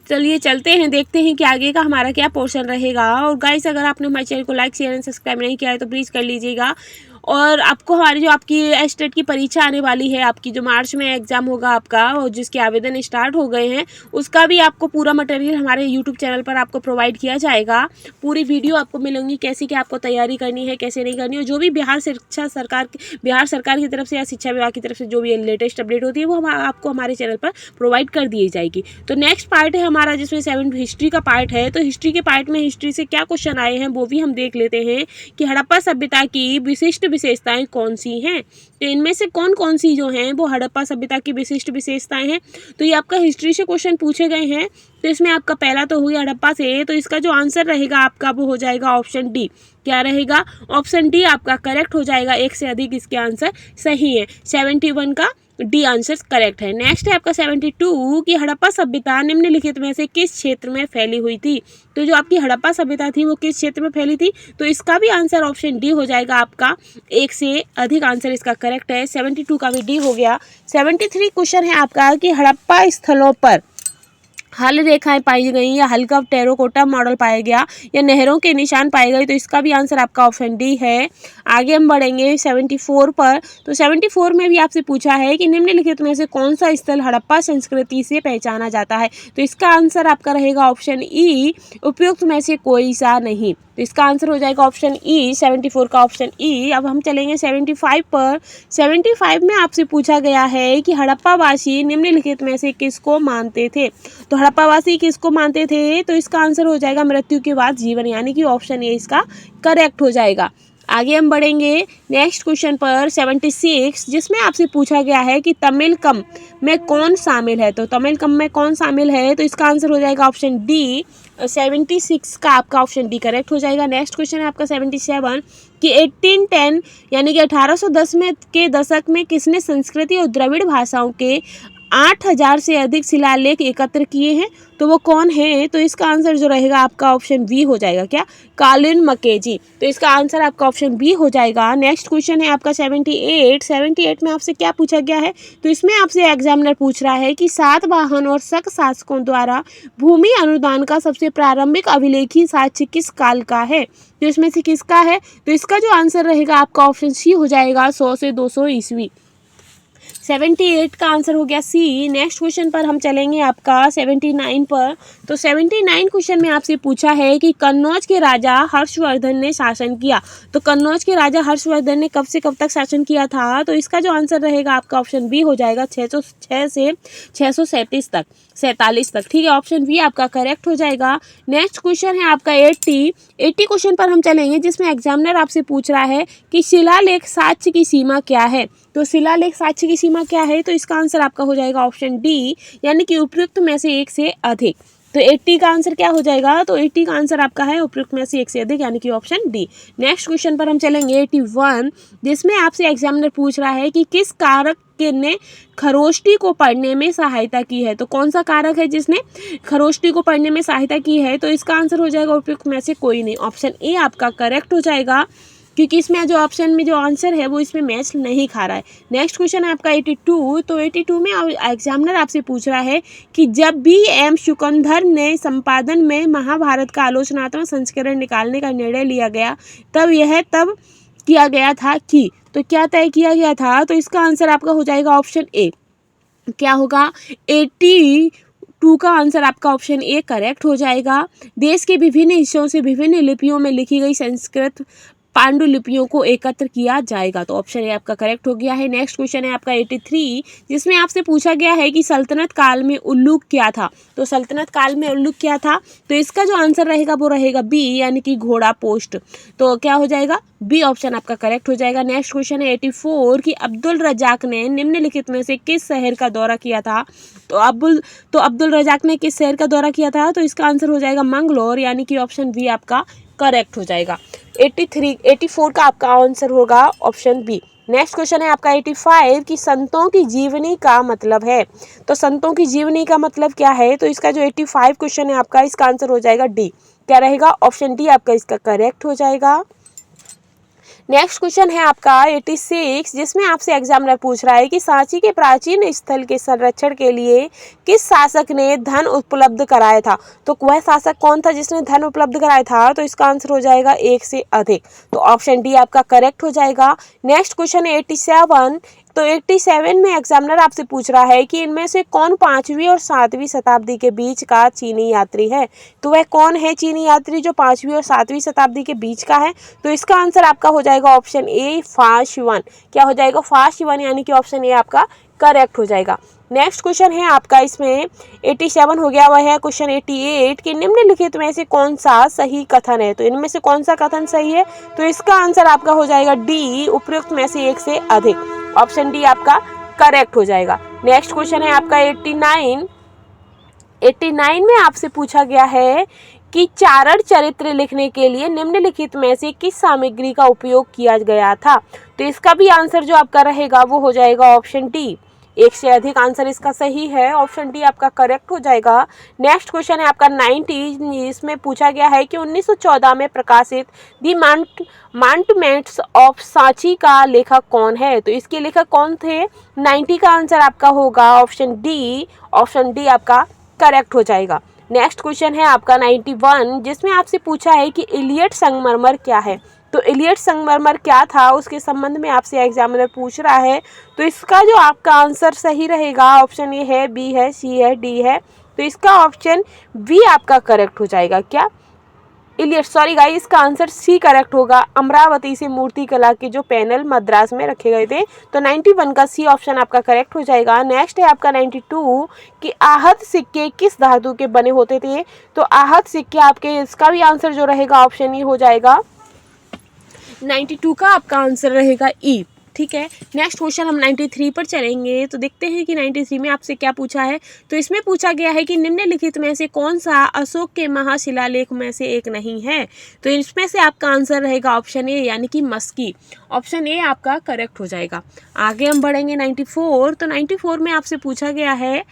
चलिए चलते हैं, देखते हैं कि आगे का हमारा क्या पोर्शन रहेगा। और गाइस अगर आपने हमारे चैनल को लाइक शेयर एंड सब्सक्राइब नहीं किया है तो प्लीज़ कर लीजिएगा। और आपको हमारी जो आपकी एस्टेट की परीक्षा आने वाली है, आपकी जो मार्च में एग्ज़ाम होगा आपका, और जिसके आवेदन स्टार्ट हो गए हैं, उसका भी आपको पूरा मटेरियल हमारे यूट्यूब चैनल पर आपको प्रोवाइड किया जाएगा। पूरी वीडियो आपको मिलेंगी कैसी कि आपको तैयारी करनी है, कैसे नहीं करनी है। जो भी बिहार सरकार की तरफ से या शिक्षा विभाग की तरफ से जो भी लेटेस्ट अपडेट होती है वो आपको हमारे चैनल पर प्रोवाइड कर दी जाएगी। तो नेक्स्ट पार्ट है हमारा जिसमें 7 हिस्ट्री का पार्ट है। तो हिस्ट्री के पार्ट में हिस्ट्री से क्या क्वेश्चन आए हैं वो भी हम देख लेते हैं कि हड़प्पा सभ्यता की विशिष्ट विशेषताएं कौन सी हैं। तो इनमें से कौन कौन सी जो हैं वो हड़प्पा सभ्यता की विशिष्ट विशेषताएं हैं। तो ये आपका हिस्ट्री से क्वेश्चन पूछे गए हैं। तो इसमें आपका पहला तो हुई हड़प्पा से, तो इसका जो आंसर रहेगा आपका वो हो जाएगा ऑप्शन डी। क्या रहेगा, ऑप्शन डी आपका करेक्ट हो जाएगा। एक से अधिक इसके आंसर सही है। 71 का डी आंसर करेक्ट है। नेक्स्ट है आपका 72 कि हड़प्पा सभ्यता निम्नलिखित में से किस क्षेत्र में फैली हुई थी। तो जो आपकी हड़प्पा सभ्यता थी वो किस क्षेत्र में फैली थी, तो इसका भी आंसर ऑप्शन डी हो जाएगा आपका। एक से अधिक आंसर इसका करेक्ट है। 72 का भी डी हो गया। 73 क्वेश्चन है आपका कि हड़प्पा स्थलों पर हल रेखाएं पाई गई या हल्का टेराकोटा मॉडल पाया गया या नहरों के निशान पाए गए। तो इसका भी आंसर आपका ऑप्शन डी है। आगे हम बढ़ेंगे 74 पर। तो 74 में भी आपसे पूछा है कि निम्नलिखित में से कौन सा स्थल हड़प्पा संस्कृति से पहचाना जाता है। तो इसका आंसर आपका रहेगा ऑप्शन ई, उपयुक्त में से कोई सा नहीं। तो इसका आंसर हो जाएगा ऑप्शन ई, 74 का ऑप्शन ई। अब हम चलेंगे 75 पर। 75 में आपसे पूछा गया है कि हड़प्पावासी निम्नलिखित में से किसको मानते थे। तो हड़प्पावासी किसको मानते थे, तो इसका आंसर हो जाएगा मृत्यु के बाद जीवन, यानी कि ऑप्शन ए इसका करेक्ट हो जाएगा। आगे हम बढ़ेंगे नेक्स्ट क्वेश्चन पर 76, जिसमें आपसे पूछा गया है कि तमिलकम में कौन शामिल है। तो तमिलकम में कौन शामिल है, तो इसका आंसर हो जाएगा ऑप्शन डी। 76 का आपका ऑप्शन डी करेक्ट हो जाएगा। नेक्स्ट क्वेश्चन है आपका 77 कि 1810 यानी कि 1810 में के दशक में किसने संस्कृति और द्रविड़ भाषाओं के 8000 से अधिक शिलालेख एकत्र किए हैं। तो वो कौन है, तो इसका आंसर जो रहेगा आपका ऑप्शन बी हो जाएगा। क्या, कालिन मकेजी। तो इसका आंसर आपका ऑप्शन बी हो जाएगा। नेक्स्ट क्वेश्चन है आपका 78 में आपसे क्या पूछा गया है। तो इसमें आपसे एग्जामिनर पूछ रहा है कि सातवाहन और शक शासकों द्वारा भूमि अनुदान का सबसे प्रारंभिक अभिलेखी साक्ष्य किस काल का है। तो इसमें से किसका है, तो इसका जो आंसर रहेगा आपका ऑप्शन सी हो जाएगा, 100 से 200 ईस्वी। 78 का आंसर हो गया सी। नेक्स्ट क्वेश्चन पर हम चलेंगे आपका 79 पर। तो 79 क्वेश्चन में आपसे पूछा है कि कन्नौज के राजा हर्षवर्धन ने शासन किया। तो कन्नौज के राजा हर्षवर्धन ने कब से कब तक शासन किया था, तो इसका जो आंसर रहेगा आपका ऑप्शन बी हो जाएगा, 606 से 637 तक, 47 तक। ठीक है, ऑप्शन बी आपका करेक्ट हो जाएगा। नेक्स्ट क्वेश्चन है आपका 80 क्वेश्चन पर हम चलेंगे, जिसमें एग्जामिनर आपसे पूछ रहा है कि शिलालेख साक्ष्य की सीमा क्या है। तो शिलालेख साक्ष्य की सीमा क्या है, तो इसका आंसर आपका हो जाएगा ऑप्शन डी, यानी कि उपयुक्त में से एक से अधिक। तो 80 का आंसर क्या हो जाएगा, तो 80 का आंसर आपका है उपयुक्त में से एक से अधिक, यानी कि ऑप्शन डी। नेक्स्ट क्वेश्चन पर हम चलेंगे 81, जिसमें आपसे एग्जामिनर पूछ रहा है कि किस कारक ने खरोष्टी को पढ़ने में सहायता की है। तो कौन सा कारक है जिसने खरोष्टी को पढ़ने में सहायता की है, तो इसका आंसर हो जाएगा उपयुक्त में से कोई नहीं। ऑप्शन ए आपका करेक्ट हो जाएगा, क्योंकि इसमें जो ऑप्शन में जो आंसर है वो इसमें मैच नहीं खा रहा है। नेक्स्ट क्वेश्चन है आपका 82। तो 82 में एग्जामिनर आपसे पूछ रहा है कि जब भी एम शुकंधर ने संपादन में महाभारत का आलोचनात्मक संस्करण निकालने का निर्णय लिया गया, तब किया गया था कि, तो क्या तय किया गया था, तो इसका आंसर आपका हो जाएगा ऑप्शन ए। क्या होगा, 82 का आंसर आपका ऑप्शन ए करेक्ट हो जाएगा। देश के विभिन्न हिस्सों से विभिन्न लिपियों में लिखी गई संस्कृत पांडुलिपियों को एकत्र किया जाएगा, तो ऑप्शन ए आपका करेक्ट हो गया है। नेक्स्ट क्वेश्चन है आपका 83, जिसमें आपसे पूछा गया है कि सल्तनत काल में उल्लूक क्या था, तो सल्तनत काल में उल्लूक क्या था, तो इसका जो आंसर रहेगा वो रहेगा बी, यानी कि घोड़ा पोस्ट। तो क्या हो जाएगा, बी ऑप्शन आपका करेक्ट हो जाएगा। नेक्स्ट क्वेश्चन है 84 कि अब्दुल रजाक ने निम्नलिखित में से किस शहर का दौरा किया था, तो अब्दुल रजाक ने किस शहर का दौरा किया था, तो इसका आंसर हो जाएगा मंगलोर, यानी कि ऑप्शन बी आपका करेक्ट हो जाएगा। 84 का आपका आंसर होगा ऑप्शन बी। नेक्स्ट क्वेश्चन है आपका 85 कि संतों की जीवनी का मतलब है, तो संतों की जीवनी का मतलब क्या है, तो इसका जो 85 क्वेश्चन है आपका, इसका आंसर हो जाएगा डी। क्या रहेगा, ऑप्शन डी आपका इसका करेक्ट हो जाएगा। नेक्स्ट क्वेश्चन है आपका 86, जिसमें आपसे एग्जामिनर पूछ रहा है कि सांची के प्राचीन स्थल के संरक्षण के लिए किस शासक ने धन उपलब्ध कराया था, तो वह शासक कौन था जिसने धन उपलब्ध कराया था, तो इसका आंसर हो जाएगा एक से अधिक, तो ऑप्शन डी आपका करेक्ट हो जाएगा। नेक्स्ट क्वेश्चन है 87, तो 87 में एग्जामिनर आपसे पूछ रहा है कि इनमें से कौन 5वीं और 7वीं शताब्दी के बीच का चीनी यात्री है, तो वह कौन है चीनी यात्री जो 5वीं और 7वीं शताब्दी के बीच का है, तो इसका आंसर आपका हो जाएगा ऑप्शन ए फा शिवन। क्या हो जाएगा, फा शिवन, यानी कि ऑप्शन ए आपका करेक्ट हो जाएगा। नेक्स्ट क्वेश्चन है आपका इसमें 87 हो गया, वह है क्वेश्चन 88 कि निम्नलिखित में से कौन सा सही कथन है, तो इनमें से कौन सा कथन सही है, तो इसका आंसर आपका हो जाएगा डी, उपयुक्त में से एक से अधिक, ऑप्शन डी आपका करेक्ट हो जाएगा। नेक्स्ट क्वेश्चन है आपका 89 में आपसे पूछा गया है कि चारण चरित्र लिखने के लिए निम्नलिखित में से किस सामग्री का उपयोग किया गया था, तो इसका भी आंसर जो आपका रहेगा वो हो जाएगा ऑप्शन डी, एक से अधिक आंसर इसका सही है, ऑप्शन डी आपका करेक्ट हो जाएगा। नेक्स्ट क्वेश्चन है आपका 90, इसमें पूछा गया है कि 1914 में प्रकाशित दी मॉन्टमेंट्स ऑफ सांची का लेखक कौन है, तो इसके लेखक कौन थे, 90 का आंसर आपका होगा ऑप्शन डी आपका करेक्ट हो जाएगा। नेक्स्ट क्वेश्चन है आपका 91, जिसमें आपसे पूछा है कि इलियट संगमरमर क्या है, तो इलियट संगमरमर क्या था उसके संबंध में आपसे एग्जामिनर पूछ रहा है, तो इसका जो आपका आंसर सही रहेगा ऑप्शन ए है, बी है, सी है, डी है, तो इसका ऑप्शन बी आपका करेक्ट हो जाएगा। क्या, इलियट, सॉरी गाइस, इसका आंसर सी करेक्ट होगा। अमरावती से मूर्ति कला के जो पैनल मद्रास में रखे गए थे, तो 91 का सी ऑप्शन आपका करेक्ट हो जाएगा। नेक्स्ट है आपका 92 कि आहत सिक्के किस धातु के बने होते थे, तो आहत सिक्के आपके, इसका भी आंसर जो रहेगा ऑप्शन ई हो जाएगा, 92 का आपका आंसर रहेगा ई। ठीक है, नेक्स्ट क्वेश्चन हम 93 पर चलेंगे, तो देखते हैं कि 93 में आपसे क्या पूछा है, तो इसमें पूछा गया है कि निम्नलिखित में से कौन सा अशोक के महाशिलालेख में से एक नहीं है, तो इसमें से आपका आंसर रहेगा ऑप्शन ए, यानी कि मस्की, ऑप्शन ए आपका करेक्ट हो जाएगा। आगे हम बढ़ेंगे 94, तो 94 में आपसे पूछा गया है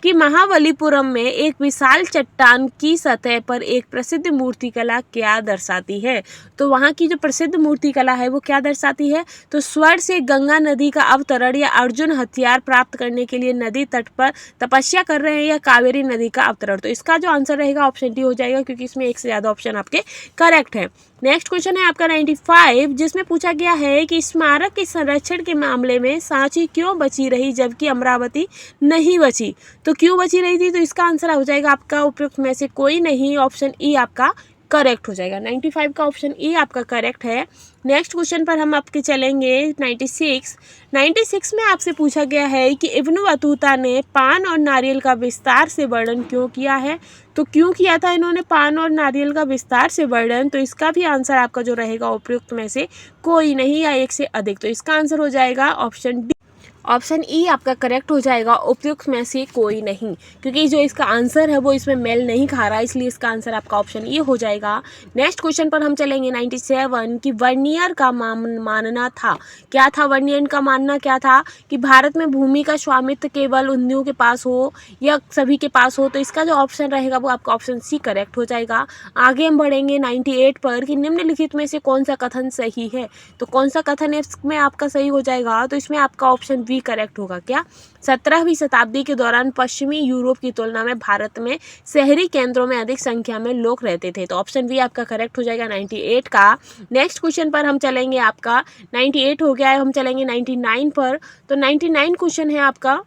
कि महाबलीपुरम में एक विशाल चट्टान की सतह पर एक प्रसिद्ध मूर्तिकला क्या दर्शाती है, तो वहाँ की जो प्रसिद्ध मूर्तिकला है वो क्या दर्शाती है, तो स्वर्ण से गंगा नदी का अवतरण, या अर्जुन हथियार प्राप्त करने के लिए नदी तट पर तपस्या कर रहे हैं, या कावेरी नदी का अवतरण, तो इसका जो आंसर रहेगा ऑप्शन डी हो जाएगा, क्योंकि इसमें एक से ज़्यादा ऑप्शन आपके करेक्ट है। नेक्स्ट क्वेश्चन है आपका 95, जिसमें पूछा गया है कि स्मारक के संरक्षण के मामले में सांची क्यों बची रही जबकि अमरावती नहीं बची, तो क्यों बची रही थी, तो इसका आंसर हो जाएगा आपका उपयुक्त में से कोई नहीं, ऑप्शन ई आपका करेक्ट हो जाएगा। 95 का ऑप्शन ई आपका करेक्ट है। नेक्स्ट क्वेश्चन पर हम आपके चलेंगे 96 में आपसे पूछा गया है कि इब्न बतूता ने पान और नारियल का विस्तार से वर्णन क्यों किया है, तो क्यों किया था इन्होंने पान और नारियल का विस्तार से वर्णन, तो इसका भी आंसर आपका जो रहेगा उपयुक्त में से कोई नहीं या एक से अधिक, तो इसका आंसर हो जाएगा ऑप्शन डी, ऑप्शन ई आपका करेक्ट हो जाएगा, उपयुक्त में से कोई नहीं, क्योंकि जो इसका आंसर है वो इसमें मेल नहीं खा रहा, इसलिए इसका आंसर आपका ऑप्शन ई हो जाएगा। नेक्स्ट क्वेश्चन पर हम चलेंगे 97 कि वर्नियर का मानना था, क्या था वर्नियर का मानना, क्या था कि भारत में भूमि का स्वामित्व केवल उन्हीं के पास हो या सभी के पास हो, तो इसका जो ऑप्शन रहेगा वो आपका ऑप्शन सी करेक्ट हो जाएगा। आगे हम बढ़ेंगे 98 पर कि निम्नलिखित में से कौन सा कथन सही है, तो कौन सा कथन इसमें आपका सही हो जाएगा, तो इसमें आपका ऑप्शन बी करेक्ट होगा। क्या 17वीं शताब्दी के दौरान पश्चिमी यूरोप की तुलना में भारत में शहरी केंद्रों में अधिक संख्या में लोग रहते थे। तो ऑप्शन बी आपका करेक्ट हो जाएगा 98 का। नेक्स्ट क्वेश्चन पर हम चलेंगे, आपका 98 हो गया है, हम चलेंगे 99 पर। तो 99 क्वेश्चन है आपका,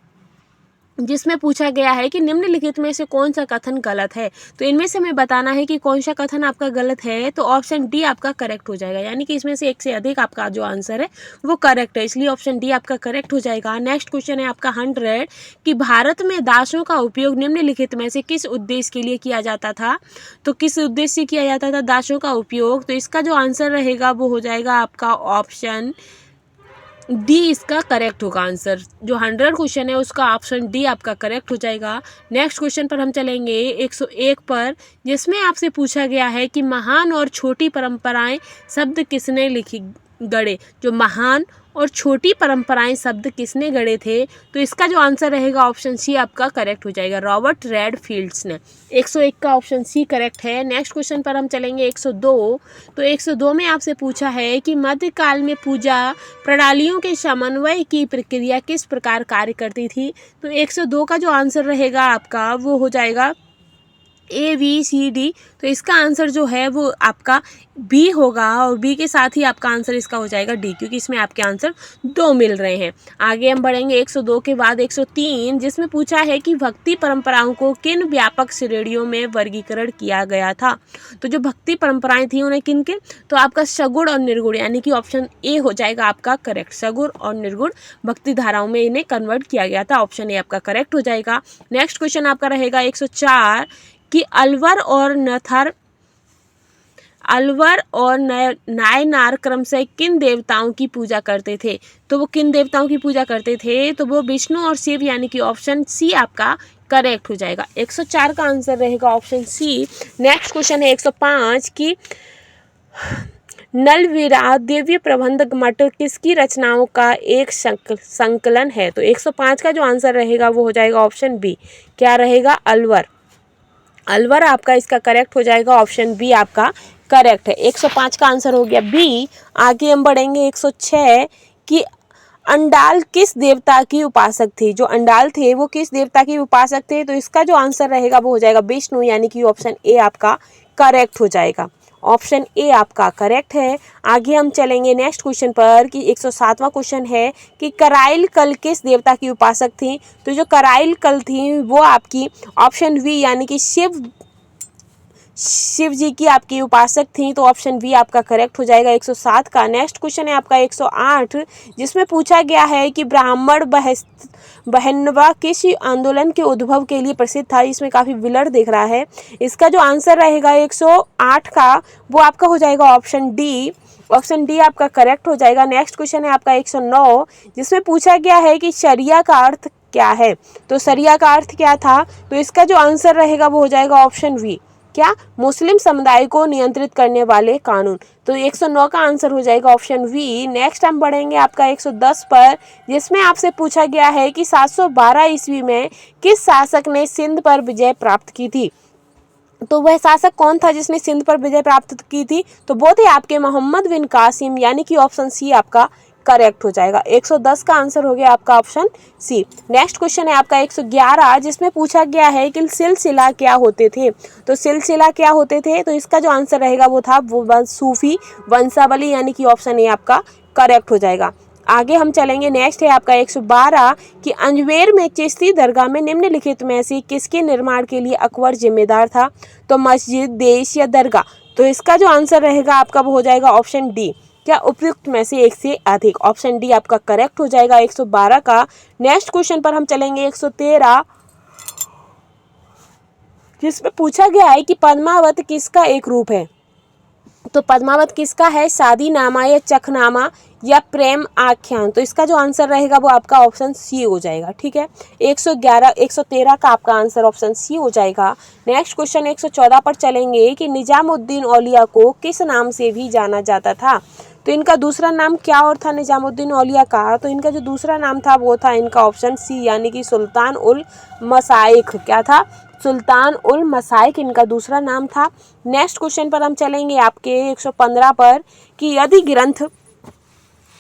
जिसमें पूछा गया है कि निम्नलिखित में से कौन सा कथन गलत है। तो इनमें से हमें बताना है कि कौन सा कथन आपका गलत है। तो ऑप्शन डी आपका करेक्ट हो जाएगा, यानी कि इसमें से एक से अधिक आपका जो आंसर है वो करेक्ट है, इसलिए ऑप्शन डी आपका करेक्ट हो जाएगा। नेक्स्ट क्वेश्चन है आपका 100 कि भारत में दासों का उपयोग निम्नलिखित में से किस उद्देश्य के लिए किया जाता था। तो किस उद्देश्य से किया जाता था दासों का उपयोग। तो इसका जो आंसर रहेगा वो हो जाएगा आपका ऑप्शन डी, इसका करेक्ट होगा आंसर। जो 100 क्वेश्चन है उसका ऑप्शन डी आपका करेक्ट हो जाएगा। नेक्स्ट क्वेश्चन पर हम चलेंगे 101 पर, जिसमें आपसे पूछा गया है कि महान और छोटी परंपराएं शब्द किसने लिखी गढ़े। जो महान और छोटी परंपराएं शब्द किसने गढ़े थे। तो इसका जो आंसर रहेगा ऑप्शन सी आपका करेक्ट हो जाएगा, रॉबर्ट रेडफील्ड्स ने। 101 का ऑप्शन सी करेक्ट है। नेक्स्ट क्वेश्चन पर हम चलेंगे 102। तो 102 में आपसे पूछा है कि मध्यकाल में पूजा प्रणालियों के समन्वय की प्रक्रिया किस प्रकार कार्य करती थी। तो 102 का जो आंसर रहेगा आपका वो हो जाएगा ए बी सी डी। तो इसका आंसर जो है वो आपका बी होगा, और बी के साथ ही आपका आंसर इसका हो जाएगा डी, क्योंकि इसमें आपके आंसर दो मिल रहे हैं। आगे हम बढ़ेंगे 102 के बाद 103, जिसमें पूछा है कि भक्ति परंपराओं को किन व्यापक श्रेणियों में वर्गीकरण किया गया था। तो जो भक्ति परंपराएं थी उन्हें किन के, तो आपका सगुण और निर्गुण, यानी कि ऑप्शन ए हो जाएगा आपका करेक्ट। सगुण और निर्गुण भक्ति धाराओं में इन्हें कन्वर्ट किया गया था, ऑप्शन ए आपका करेक्ट हो जाएगा। नेक्स्ट क्वेश्चन आपका रहेगा 104 कि अलवर और नायनार क्रमशः किन देवताओं की पूजा करते थे। तो वो किन देवताओं की पूजा करते थे, तो वो विष्णु और शिव, यानी कि ऑप्शन सी आपका करेक्ट हो जाएगा। 104 का आंसर रहेगा ऑप्शन सी। नेक्स्ट क्वेश्चन है 105 की नलविरा दिव्य प्रबंध मठ किसकी रचनाओं का एक संकलन है। तो 105 का जो आंसर रहेगा वो हो जाएगा ऑप्शन बी, क्या रहेगा, अलवर। अलवर आपका इसका करेक्ट हो जाएगा, ऑप्शन बी आपका करेक्ट है। 105 का आंसर हो गया बी। आगे हम बढ़ेंगे 106 कि अंडाल किस देवता की उपासक थी। जो अंडाल थे वो किस देवता की उपासक थे। तो इसका जो आंसर रहेगा वो हो जाएगा विष्णु, यानी कि ऑप्शन ए आपका करेक्ट हो जाएगा, ऑप्शन ए आपका करेक्ट है। आगे हम चलेंगे नेक्स्ट क्वेश्चन पर कि 107वां क्वेश्चन है कि कराइल कल किस देवता की उपासक थी। तो जो कराइल कल थी वो आपकी ऑप्शन वी, यानी कि शिव जी की आपकी उपासक थी। तो ऑप्शन बी आपका करेक्ट हो जाएगा 107 का। नेक्स्ट क्वेश्चन है आपका 108, जिसमें पूछा गया है कि ब्राह्मण बहनवा किस आंदोलन के उद्भव के लिए प्रसिद्ध था। इसमें काफ़ी विलर दिख रहा है। इसका जो आंसर रहेगा 108 का वो आपका हो जाएगा ऑप्शन डी, ऑप्शन डी आपका करेक्ट हो जाएगा। नेक्स्ट क्वेश्चन है आपका 109, जिसमें पूछा गया है कि शरिया का अर्थ क्या है। तो शरिया का अर्थ क्या था। तो इसका जो आंसर रहेगा वो हो जाएगा ऑप्शन वी, क्या, मुस्लिम समुदाय को नियंत्रित करने वाले कानून। तो 109 का आंसर हो जाएगा ऑप्शन वी। नेक्स्ट हम बढ़ेंगे आपका 110 पर, जिसमें आपसे पूछा गया है कि 712 ईस्वी में किस शासक ने सिंध पर विजय प्राप्त की थी। तो वह शासक कौन था जिसने सिंध पर विजय प्राप्त की थी। तो वो थे आपके मोहम्मद बिन कासिम, यानी कि ऑप्शन सी आपका करेक्ट हो जाएगा। 110 का आंसर हो गया आपका ऑप्शन सी। नेक्स्ट क्वेश्चन है आपका 111, जिसमें पूछा गया है कि सिलसिला क्या होते थे। तो सिलसिला क्या होते थे। तो इसका जो आंसर रहेगा वो था वो सूफी वंशावली, यानी कि ऑप्शन ए आपका करेक्ट हो जाएगा। आगे हम चलेंगे, नेक्स्ट है आपका 112 कि अजमेर में चिश्ती दरगाह में निम्नलिखित में से किसके निर्माण के लिए अकबर जिम्मेदार था। तो मस्जिद, देश या दरगाह। तो इसका जो आंसर रहेगा आपका वो हो जाएगा ऑप्शन डी, क्या, उपयुक्त में से एक से अधिक। ऑप्शन डी आपका करेक्ट हो जाएगा 112 का। नेक्स्ट क्वेश्चन पर हम चलेंगे 113, जिसमें पूछा गया है कि पद्मावत किसका एक रूप है। तो पद्मावत किसका है, शादी नामा या चखनामा या प्रेम आख्यान। तो इसका जो आंसर रहेगा वो आपका ऑप्शन सी हो जाएगा, ठीक है। 113 का आपका आंसर ऑप्शन सी हो जाएगा। नेक्स्ट क्वेश्चन 114 पर चलेंगे कि निजामुद्दीन औलिया को किस नाम से भी जाना जाता था। तो इनका दूसरा नाम क्या और था निजामुद्दीन औलिया का। तो इनका जो दूसरा नाम था वो था इनका ऑप्शन सी, यानी कि सुल्तान उल मसाइख। क्या था, सुल्तान उल मसाइक इनका दूसरा नाम था। नेक्स्ट क्वेश्चन पर हम चलेंगे आपके 115 पर कि यदि ग्रंथ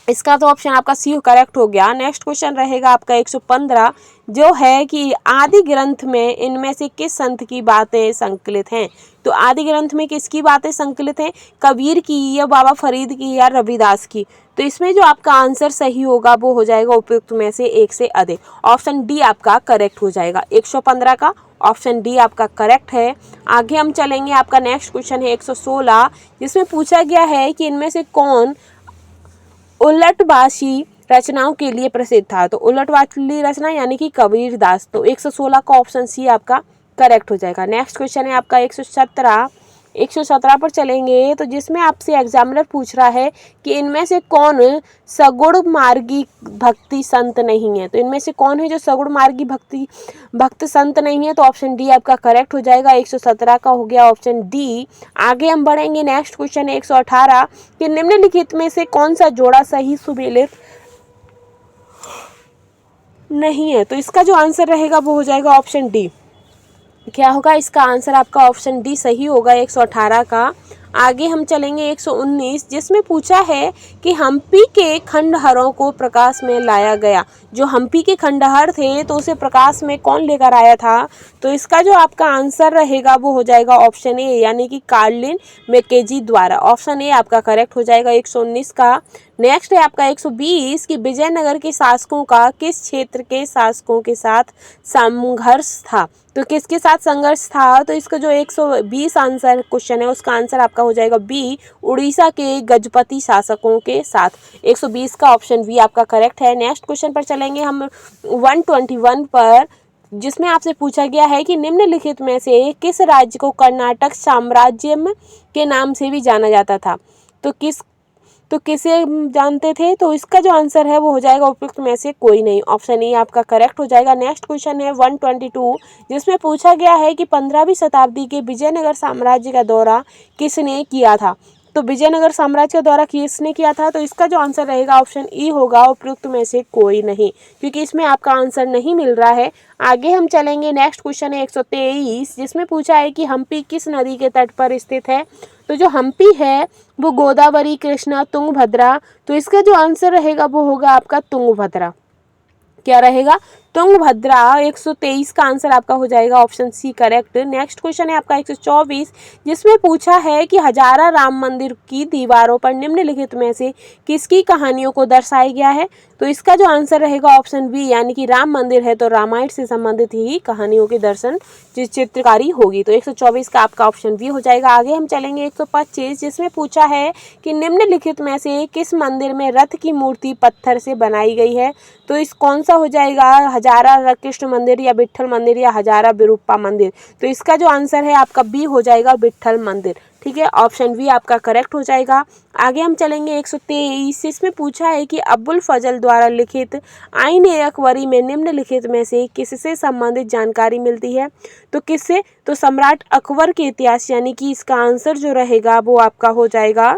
इसका तो ऑप्शन आपका सी करेक्ट हो गया। नेक्स्ट क्वेश्चन रहेगा आपका 115, जो है कि आदि ग्रंथ में इनमें से किस संत की बातें संकलित हैं। तो आदि ग्रंथ में किसकी बातें संकलित हैं, कबीर की या बाबा फरीद की या रविदास की। तो इसमें जो आपका आंसर सही होगा वो हो जाएगा उपयुक्त में से एक से अधिक, ऑप्शन डी आपका करेक्ट हो जाएगा। 115 का ऑप्शन डी आपका करेक्ट है। आगे हम चलेंगे, आपका नेक्स्ट क्वेश्चन है 116, जिसमें पूछा गया है कि इनमें से कौन उलटवासी रचनाओं के लिए प्रसिद्ध था। तो उलटवाली रचना यानी कि कबीरदास। तो 116 का ऑप्शन सी आपका करेक्ट हो जाएगा। नेक्स्ट क्वेश्चन है आपका 117 पर चलेंगे, तो जिसमें आपसे एग्जामिनर पूछ रहा है कि इनमें से कौन सगुण मार्गी भक्ति संत नहीं है। तो इनमें से कौन है जो सगुण मार्गी भक्त संत नहीं है। तो ऑप्शन डी आपका करेक्ट हो जाएगा। 117 का हो गया ऑप्शन डी। आगे हम बढ़ेंगे, नेक्स्ट क्वेश्चन है 118 कि निम्नलिखित में से कौन सा जोड़ा सही सुमेलित नहीं है। तो इसका जो आंसर रहेगा वो हो जाएगा ऑप्शन डी। क्या होगा इसका आंसर आपका ऑप्शन डी सही होगा 118 का। आगे हम चलेंगे 119, जिसमें पूछा है कि हम्पी के खंडहरों को प्रकाश में लाया गया। जो हम्पी के खंडहर थे तो उसे प्रकाश में कौन लेकर आया था। तो इसका जो आपका आंसर रहेगा वो हो जाएगा ऑप्शन ए, यानी कि कार्लिन मैकेजी द्वारा। ऑप्शन ए आपका करेक्ट हो जाएगा 119 का। नेक्स्ट है आपका 120 कि विजयनगर के शासकों का किस क्षेत्र के शासकों के साथ संघर्ष था। तो किसके साथ संघर्ष था। तो इसका जो 120 आंसर क्वेश्चन है उसका आंसर आपका हो जाएगा बी, उड़ीसा के गजपति शासकों के साथ। 120 का ऑप्शन बी आपका करेक्ट है। नेक्स्ट क्वेश्चन पर चलेंगे हम 121 पर, जिसमें आपसे पूछा गया है कि निम्नलिखित में से किस राज्य को कर्नाटक साम्राज्य के नाम से भी जाना जाता था। तो किसे जानते थे। तो इसका जो आंसर है वो हो जाएगा उपयुक्त में से कोई नहीं, ऑप्शन ए आपका करेक्ट हो जाएगा। नेक्स्ट क्वेश्चन है 122, जिसमें पूछा गया है कि 15वीं शताब्दी के विजयनगर साम्राज्य का दौरा किसने किया था। तो विजयनगर साम्राज्य का दौरा किसने किया था। तो इसका जो आंसर रहेगा ऑप्शन ई होगा, उपयुक्त में से कोई नहीं, क्योंकि इसमें आपका आंसर नहीं मिल रहा है। आगे हम चलेंगे, नेक्स्ट क्वेश्चन है 123, जिसमें पूछा है कि हम्पी किस नदी के तट पर स्थित है। तो जो हम्पी है वो गोदावरी, कृष्णा, तुंगभद्रा। तो इसका जो आंसर रहेगा वो होगा आपका तुंगभद्रा। क्या रहेगा, तुंगभद्रा। 123 का आंसर आपका हो जाएगा option C correct. Next question है आपका 124, जिसमें पूछा है कि हजारा राम मंदिर की दीवारों पर निम्नलिखित में से किसकी कहानियों को दर्शाया गया है। तो इसका जो आंसर रहेगा ऑप्शन बी, यानी कि राम मंदिर है तो रामायण से संबंधित ही कहानियों की दर्शन चित्रकारी होगी। तो 124 का आपका ऑप्शन बी हो जाएगा। आगे हम चलेंगे 125, जिसमें पूछा है कि निम्नलिखित में से किस मंदिर में रथ की मूर्ति पत्थर से बनाई गई है। तो इस कौन सा हो जाएगा, हजारा कृष्ण मंदिर या विट्ठल मंदिर या हजारा विरूपा मंदिर। तो इसका जो आंसर है आपका बी हो जाएगा, विट्ठल मंदिर। ठीक है, ऑप्शन बी आपका करेक्ट हो जाएगा। आगे हम चलेंगे 123, इसमें पूछा है कि अबुल फजल द्वारा लिखित आईन-ए अकबरी में निम्नलिखित में से किससे संबंधित जानकारी मिलती है। तो किससे, तो सम्राट अकबर के इतिहास, यानी कि इसका आंसर जो रहेगा वो आपका हो जाएगा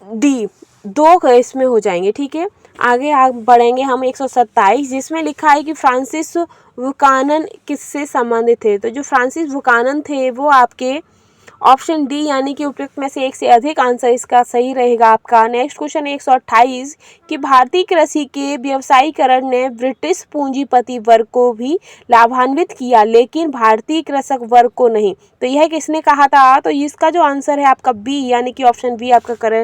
डी, दो इसमें हो जाएंगे। ठीक है, आगे बढ़ेंगे हम 127, जिसमें लिखा है कि फ्रांसिस बुकानन किससे संबंधित थे। तो जो फ्रांसिस बुकानन थे वो आपके ऑप्शन डी, यानी कि उपयुक्त में से एक से अधिक आंसर इसका सही रहेगा आपका। नेक्स्ट क्वेश्चन 128 कि भारतीय कृषि के व्यवसायीकरण ने ब्रिटिश पूंजीपति वर्ग को भी लाभान्वित किया, लेकिन भारतीय कृषक वर्ग को नहीं। तो यह किसने कहा था। तो इसका जो आंसर है आपका बी, यानी कि ऑप्शन बी आपका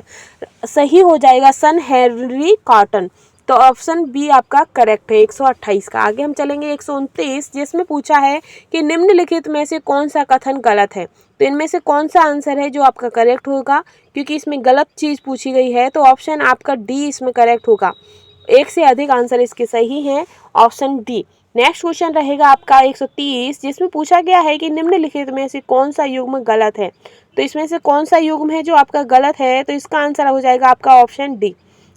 सही हो जाएगा, सन हेनरी कॉटन। तो ऑप्शन बी आपका करेक्ट है 128 का। आगे हम चलेंगे 129, जिसमें पूछा है कि निम्नलिखित में से कौन सा कथन गलत है। तो इनमें से कौन सा आंसर है जो आपका करेक्ट होगा, क्योंकि इसमें गलत चीज़ पूछी गई है। तो ऑप्शन आपका डी इसमें करेक्ट होगा, एक से अधिक आंसर इसके सही हैं, ऑप्शन डी। नेक्स्ट क्वेश्चन रहेगा आपका 130, जिसमें पूछा गया है कि निम्नलिखित में से कौन सा युग्म गलत है। तो इसमें से कौन सा युग्म है जो आपका गलत है। तो इसका आंसर हो जाएगा आपका ऑप्शन डी।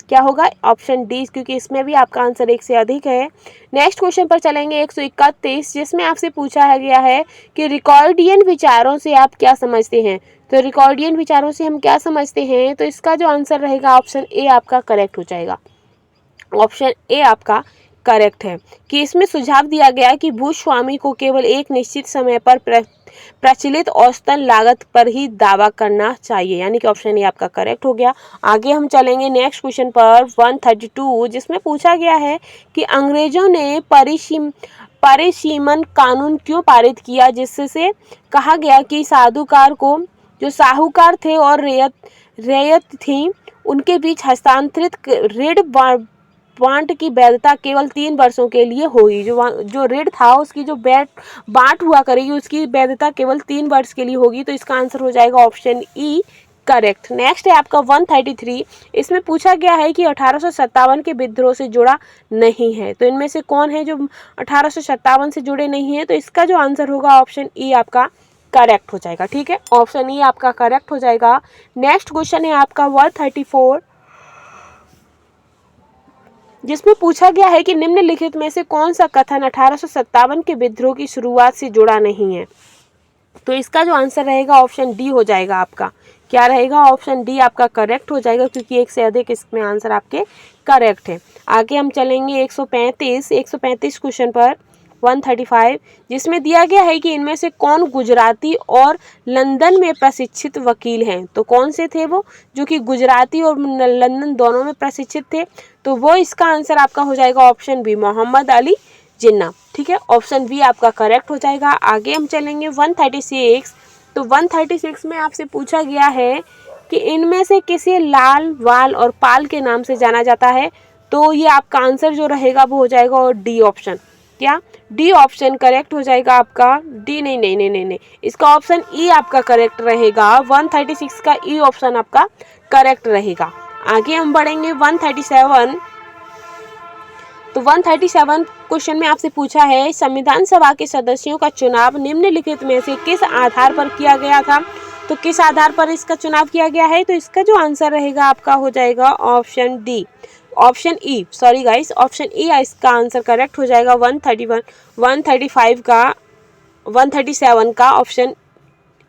क्या होगा, ऑप्शन डी, क्योंकि इसमें भी आपका आंसर एक से अधिक है। नेक्स्ट क्वेश्चन पर चलेंगे 131, जिसमें आपसे पूछा गया है कि रिकॉर्डियन विचारों से आप क्या समझते हैं। तो रिकॉर्डियन विचारों से हम क्या समझते हैं। तो इसका जो आंसर रहेगा ऑप्शन ए आपका करेक्ट हो जाएगा, ऑप्शन ए आपका करेक्ट है कि इसमें सुझाव दिया गया कि भूस्वामी को केवल एक निश्चित समय पर प्रचलित औसतन लागत पर ही दावा करना चाहिए, यानी कि ऑप्शन ए आपका करेक्ट हो गया। आगे हम चलेंगे नेक्स्ट क्वेश्चन पर 132, जिसमें पूछा गया है कि अंग्रेजों ने परिसीमन कानून क्यों पारित किया, जिससे कहा गया कि साधुकार को जो साहूकार थे और रेयत थी उनके बीच हस्तांतरित ऋण बांट की वैधता केवल 3 वर्षों के लिए होगी। जो ऋण था उसकी जो बांट हुआ करेगी उसकी वैधता केवल 3 वर्ष के लिए होगी। तो इसका आंसर हो जाएगा ऑप्शन ई करेक्ट। नेक्स्ट है आपका 133, इसमें पूछा गया है कि 1857 के विद्रोह से जुड़ा नहीं है, तो इनमें से कौन है जो 1857 से जुड़े नहीं है, तो इसका जो आंसर होगा ऑप्शन ई आपका करेक्ट हो जाएगा। ठीक है, ऑप्शन ई आपका करेक्ट हो जाएगा। नेक्स्ट क्वेश्चन है आपका 134, जिसमें पूछा गया है कि निम्नलिखित में से कौन सा कथन 1857 के विद्रोह की शुरुआत से जुड़ा नहीं है, तो इसका जो आंसर रहेगा ऑप्शन डी हो जाएगा आपका। क्या रहेगा, ऑप्शन डी आपका करेक्ट हो जाएगा, क्योंकि एक से अधिक इसमें आंसर आपके करेक्ट है। आगे हम चलेंगे 135 क्वेश्चन पर 135, जिसमें दिया गया है कि इनमें से कौन गुजराती और लंदन में प्रशिक्षित वकील हैं, तो कौन से थे वो जो कि गुजराती और लंदन दोनों में प्रशिक्षित थे, तो वो इसका आंसर आपका हो जाएगा ऑप्शन बी मोहम्मद अली जिन्ना। ठीक है, ऑप्शन बी आपका करेक्ट हो जाएगा। आगे हम चलेंगे 136, तो 136 में आपसे पूछा गया है कि इनमें से किसे लाल, वाल और पाल के नाम से जाना जाता है, तो ये आपका आंसर जो रहेगा वो हो जाएगा और डी ऑप्शन। क्या डी ऑप्शन करेक्ट हो जाएगा आपका, डी नहीं, इसका ऑप्शन ई आपका करेक्ट रहेगा। 136 का ई ऑप्शन आपका करेक्ट रहेगा। आगे हम बढ़ेंगे 137, तो 137 क्वेश्चन में आपसे पूछा है संविधान सभा के सदस्यों का चुनाव निम्नलिखित में से किस आधार पर किया गया था, तो किस आधार पर इसका चुनाव किया गया है, तो इसका जो आंसर रहेगा आपका हो जाएगा option D, option E, sorry guys, option E इसका आंसर करेक्ट हो जाएगा। 135 का 137 का ऑप्शन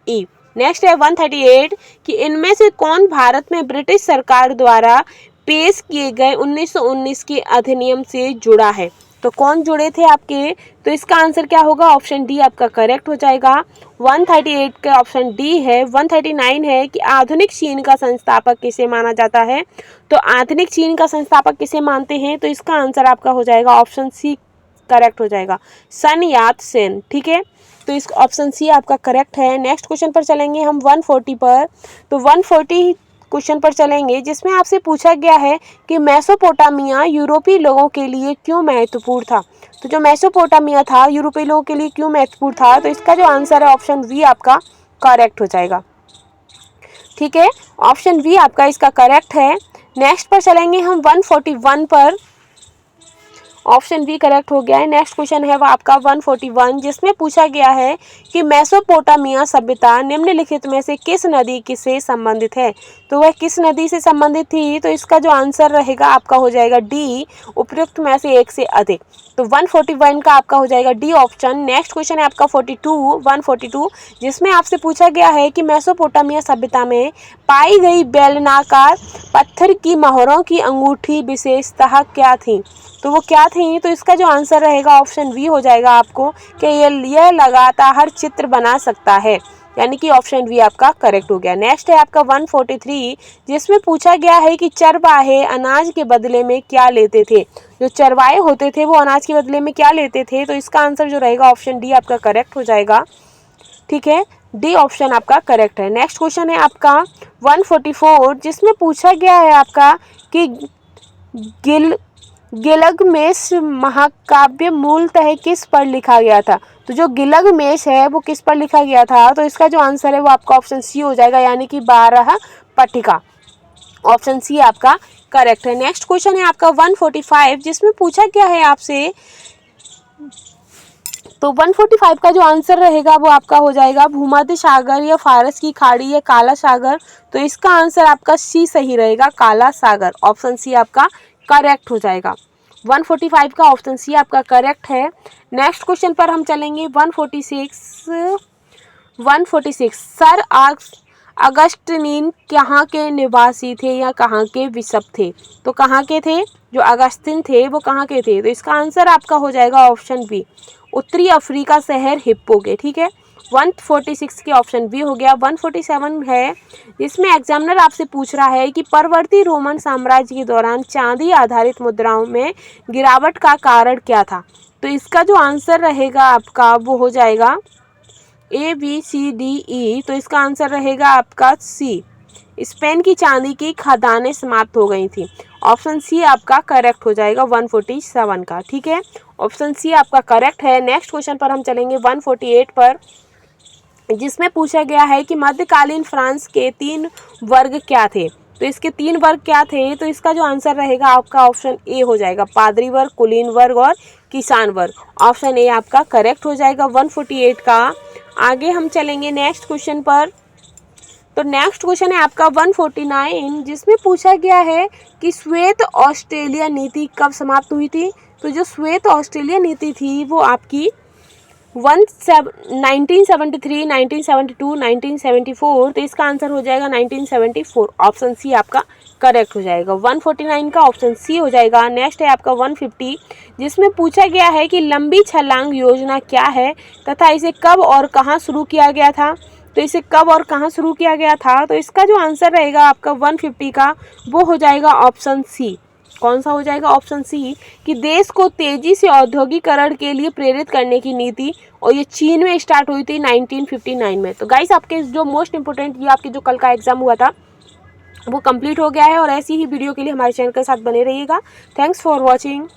ई। नेक्स्ट है 138 कि इनमें से कौन भारत में ब्रिटिश सरकार द्वारा पेश किए गए 1919 के अधिनियम से जुड़ा है, तो कौन जुड़े थे आपके, तो इसका आंसर क्या होगा, ऑप्शन डी आपका करेक्ट हो जाएगा। 138 का ऑप्शन डी है। 139 है कि आधुनिक चीन का संस्थापक किसे माना जाता है, तो आधुनिक चीन का संस्थापक किसे मानते हैं, तो इसका आंसर आपका हो जाएगा ऑप्शन सी करेक्ट हो जाएगा, सन यात सेन। ठीक है, तो इस ऑप्शन सी आपका करेक्ट है। नेक्स्ट क्वेश्चन पर चलेंगे हम 140 पर, तो 140 क्वेश्चन पर चलेंगे, जिसमें आपसे पूछा गया है कि मेसोपोटामिया यूरोपीय लोगों के लिए क्यों महत्वपूर्ण था, तो जो मेसोपोटामिया था यूरोपीय लोगों के लिए क्यों महत्वपूर्ण था, तो इसका जो आंसर है ऑप्शन वी आपका करेक्ट हो जाएगा। ठीक है, ऑप्शन वी आपका इसका करेक्ट है। नेक्स्ट पर चलेंगे हम 141 पर, ऑप्शन बी करेक्ट हो गया है। नेक्स्ट क्वेश्चन है वो आपका 141, जिसमें पूछा गया है कि मेसोपोटामिया सभ्यता निम्नलिखित में से किस नदी से संबंधित है, तो वह किस नदी से संबंधित थी, तो इसका जो आंसर रहेगा आपका हो जाएगा डी, उपयुक्त में से एक से अधिक, तो 141 का आपका हो जाएगा डी ऑप्शन। नेक्स्ट क्वेश्चन है आपका 142, जिसमें आपसे पूछा गया है कि मेसोपोटामिया सभ्यता में पाई गई बेलनाकार पत्थर की मोहरों की अंगूठी विशेषतः क्या थी, तो वो क्या थी, तो इसका जो आंसर रहेगा ऑप्शन बी हो जाएगा आपको कि यह लगातार चित्र बना सकता है, यानी कि ऑप्शन बी आपका करेक्ट हो गया। नेक्स्ट है आपका 143, जिसमें पूछा गया है कि चरवाहे अनाज के बदले में क्या लेते थे, जो चरवाहे होते थे वो अनाज के बदले में क्या लेते थे, तो इसका आंसर जो रहेगा ऑप्शन डी आपका करेक्ट हो जाएगा। ठीक है, डी ऑप्शन आपका करेक्ट है। नेक्स्ट क्वेश्चन है आपका 144, जिसमें पूछा गया है आपका कि गिलगमेश महाकाव्य मूलतः किस पर लिखा गया था, तो जो गिलगमेश है वो किस पर लिखा गया था, तो इसका जो आंसर है वो आपका ऑप्शन सी हो जाएगा, यानी कि 12 पट्टिका, ऑप्शन सी आपका करेक्ट है। नेक्स्ट क्वेश्चन है आपका 145, जिसमें पूछा गया है आपसे, तो 145 का जो आंसर रहेगा वो आपका हो जाएगा भूमध्य सागर या फारस की खाड़ी या काला सागर, तो इसका आंसर आपका सी सही रहेगा, काला सागर, ऑप्शन सी आपका करेक्ट हो जाएगा। 145 का ऑप्शन सी आपका करेक्ट है। नेक्स्ट क्वेश्चन पर हम चलेंगे 146 सर अगस्टिन कहाँ के निवासी थे या कहाँ के बिशप थे, तो कहाँ के थे, जो अगस्तिन थे वो कहाँ के थे, तो इसका आंसर आपका हो जाएगा ऑप्शन बी, उत्तरी अफ्रीका शहर हिप्पो के। ठीक है, 146 के ऑप्शन बी हो गया। 147 है जिसमें एग्जामिनर आपसे पूछ रहा है कि परवर्ती रोमन साम्राज्य के दौरान चांदी आधारित मुद्राओं में गिरावट का कारण क्या था। तो इसका जो आंसर रहेगा आपका वो हो जाएगा ABCDE। तो इसका आंसर रहेगा आपका सी, स्पेन की चांदी की खदानें समाप्त हो गई थी। ऑप्शन सी आपका करेक्ट हो जाएगा 147 का। ठीक है, ऑप्शन सी आपका करेक्ट है। नेक्स्ट क्वेश्चन पर हम चलेंगे 148 पर, जिसमें पूछा गया है कि मध्यकालीन फ्रांस के 3 वर्ग क्या थे। तो इसके 3 वर्ग क्या थे, तो इसका जो आंसर रहेगा आपका ऑप्शन ए हो जाएगा, पादरी वर्ग, कुलीन वर्ग और किसान वर्ग। ऑप्शन ए आपका करेक्ट हो जाएगा 148 का। आगे हम चलेंगे नेक्स्ट क्वेश्चन पर। तो नेक्स्ट क्वेश्चन है आपका 149, जिसमें पूछा गया है कि श्वेत ऑस्ट्रेलिया नीति कब समाप्त हुई थी। तो जो श्वेत ऑस्ट्रेलिया नीति थी वो आपकी 1973, 1972, 1974। तो इसका आंसर हो जाएगा 1974। ऑप्शन सी आपका करेक्ट हो जाएगा। 149 का ऑप्शन सी हो जाएगा। नेक्स्ट है आपका 150, जिसमें पूछा गया है कि लंबी छलांग योजना क्या है तथा इसे कब और कहां शुरू किया गया था। तो इसे कब और कहां शुरू किया गया था, तो इसका जो आंसर रहेगा आपका 150 का वो हो जाएगा ऑप्शन सी। कौन सा हो जाएगा, ऑप्शन सी, कि देश को तेजी से औद्योगिकरण के लिए प्रेरित करने की नीति, और ये चीन में स्टार्ट हुई थी 1959 में। तो गाइस आपके जो मोस्ट इंपोर्टेंट ये आपके जो कल का एग्जाम हुआ था वो कंप्लीट हो गया है, और ऐसी ही वीडियो के लिए हमारे चैनल के साथ बने रहिएगा। Thanks for watching.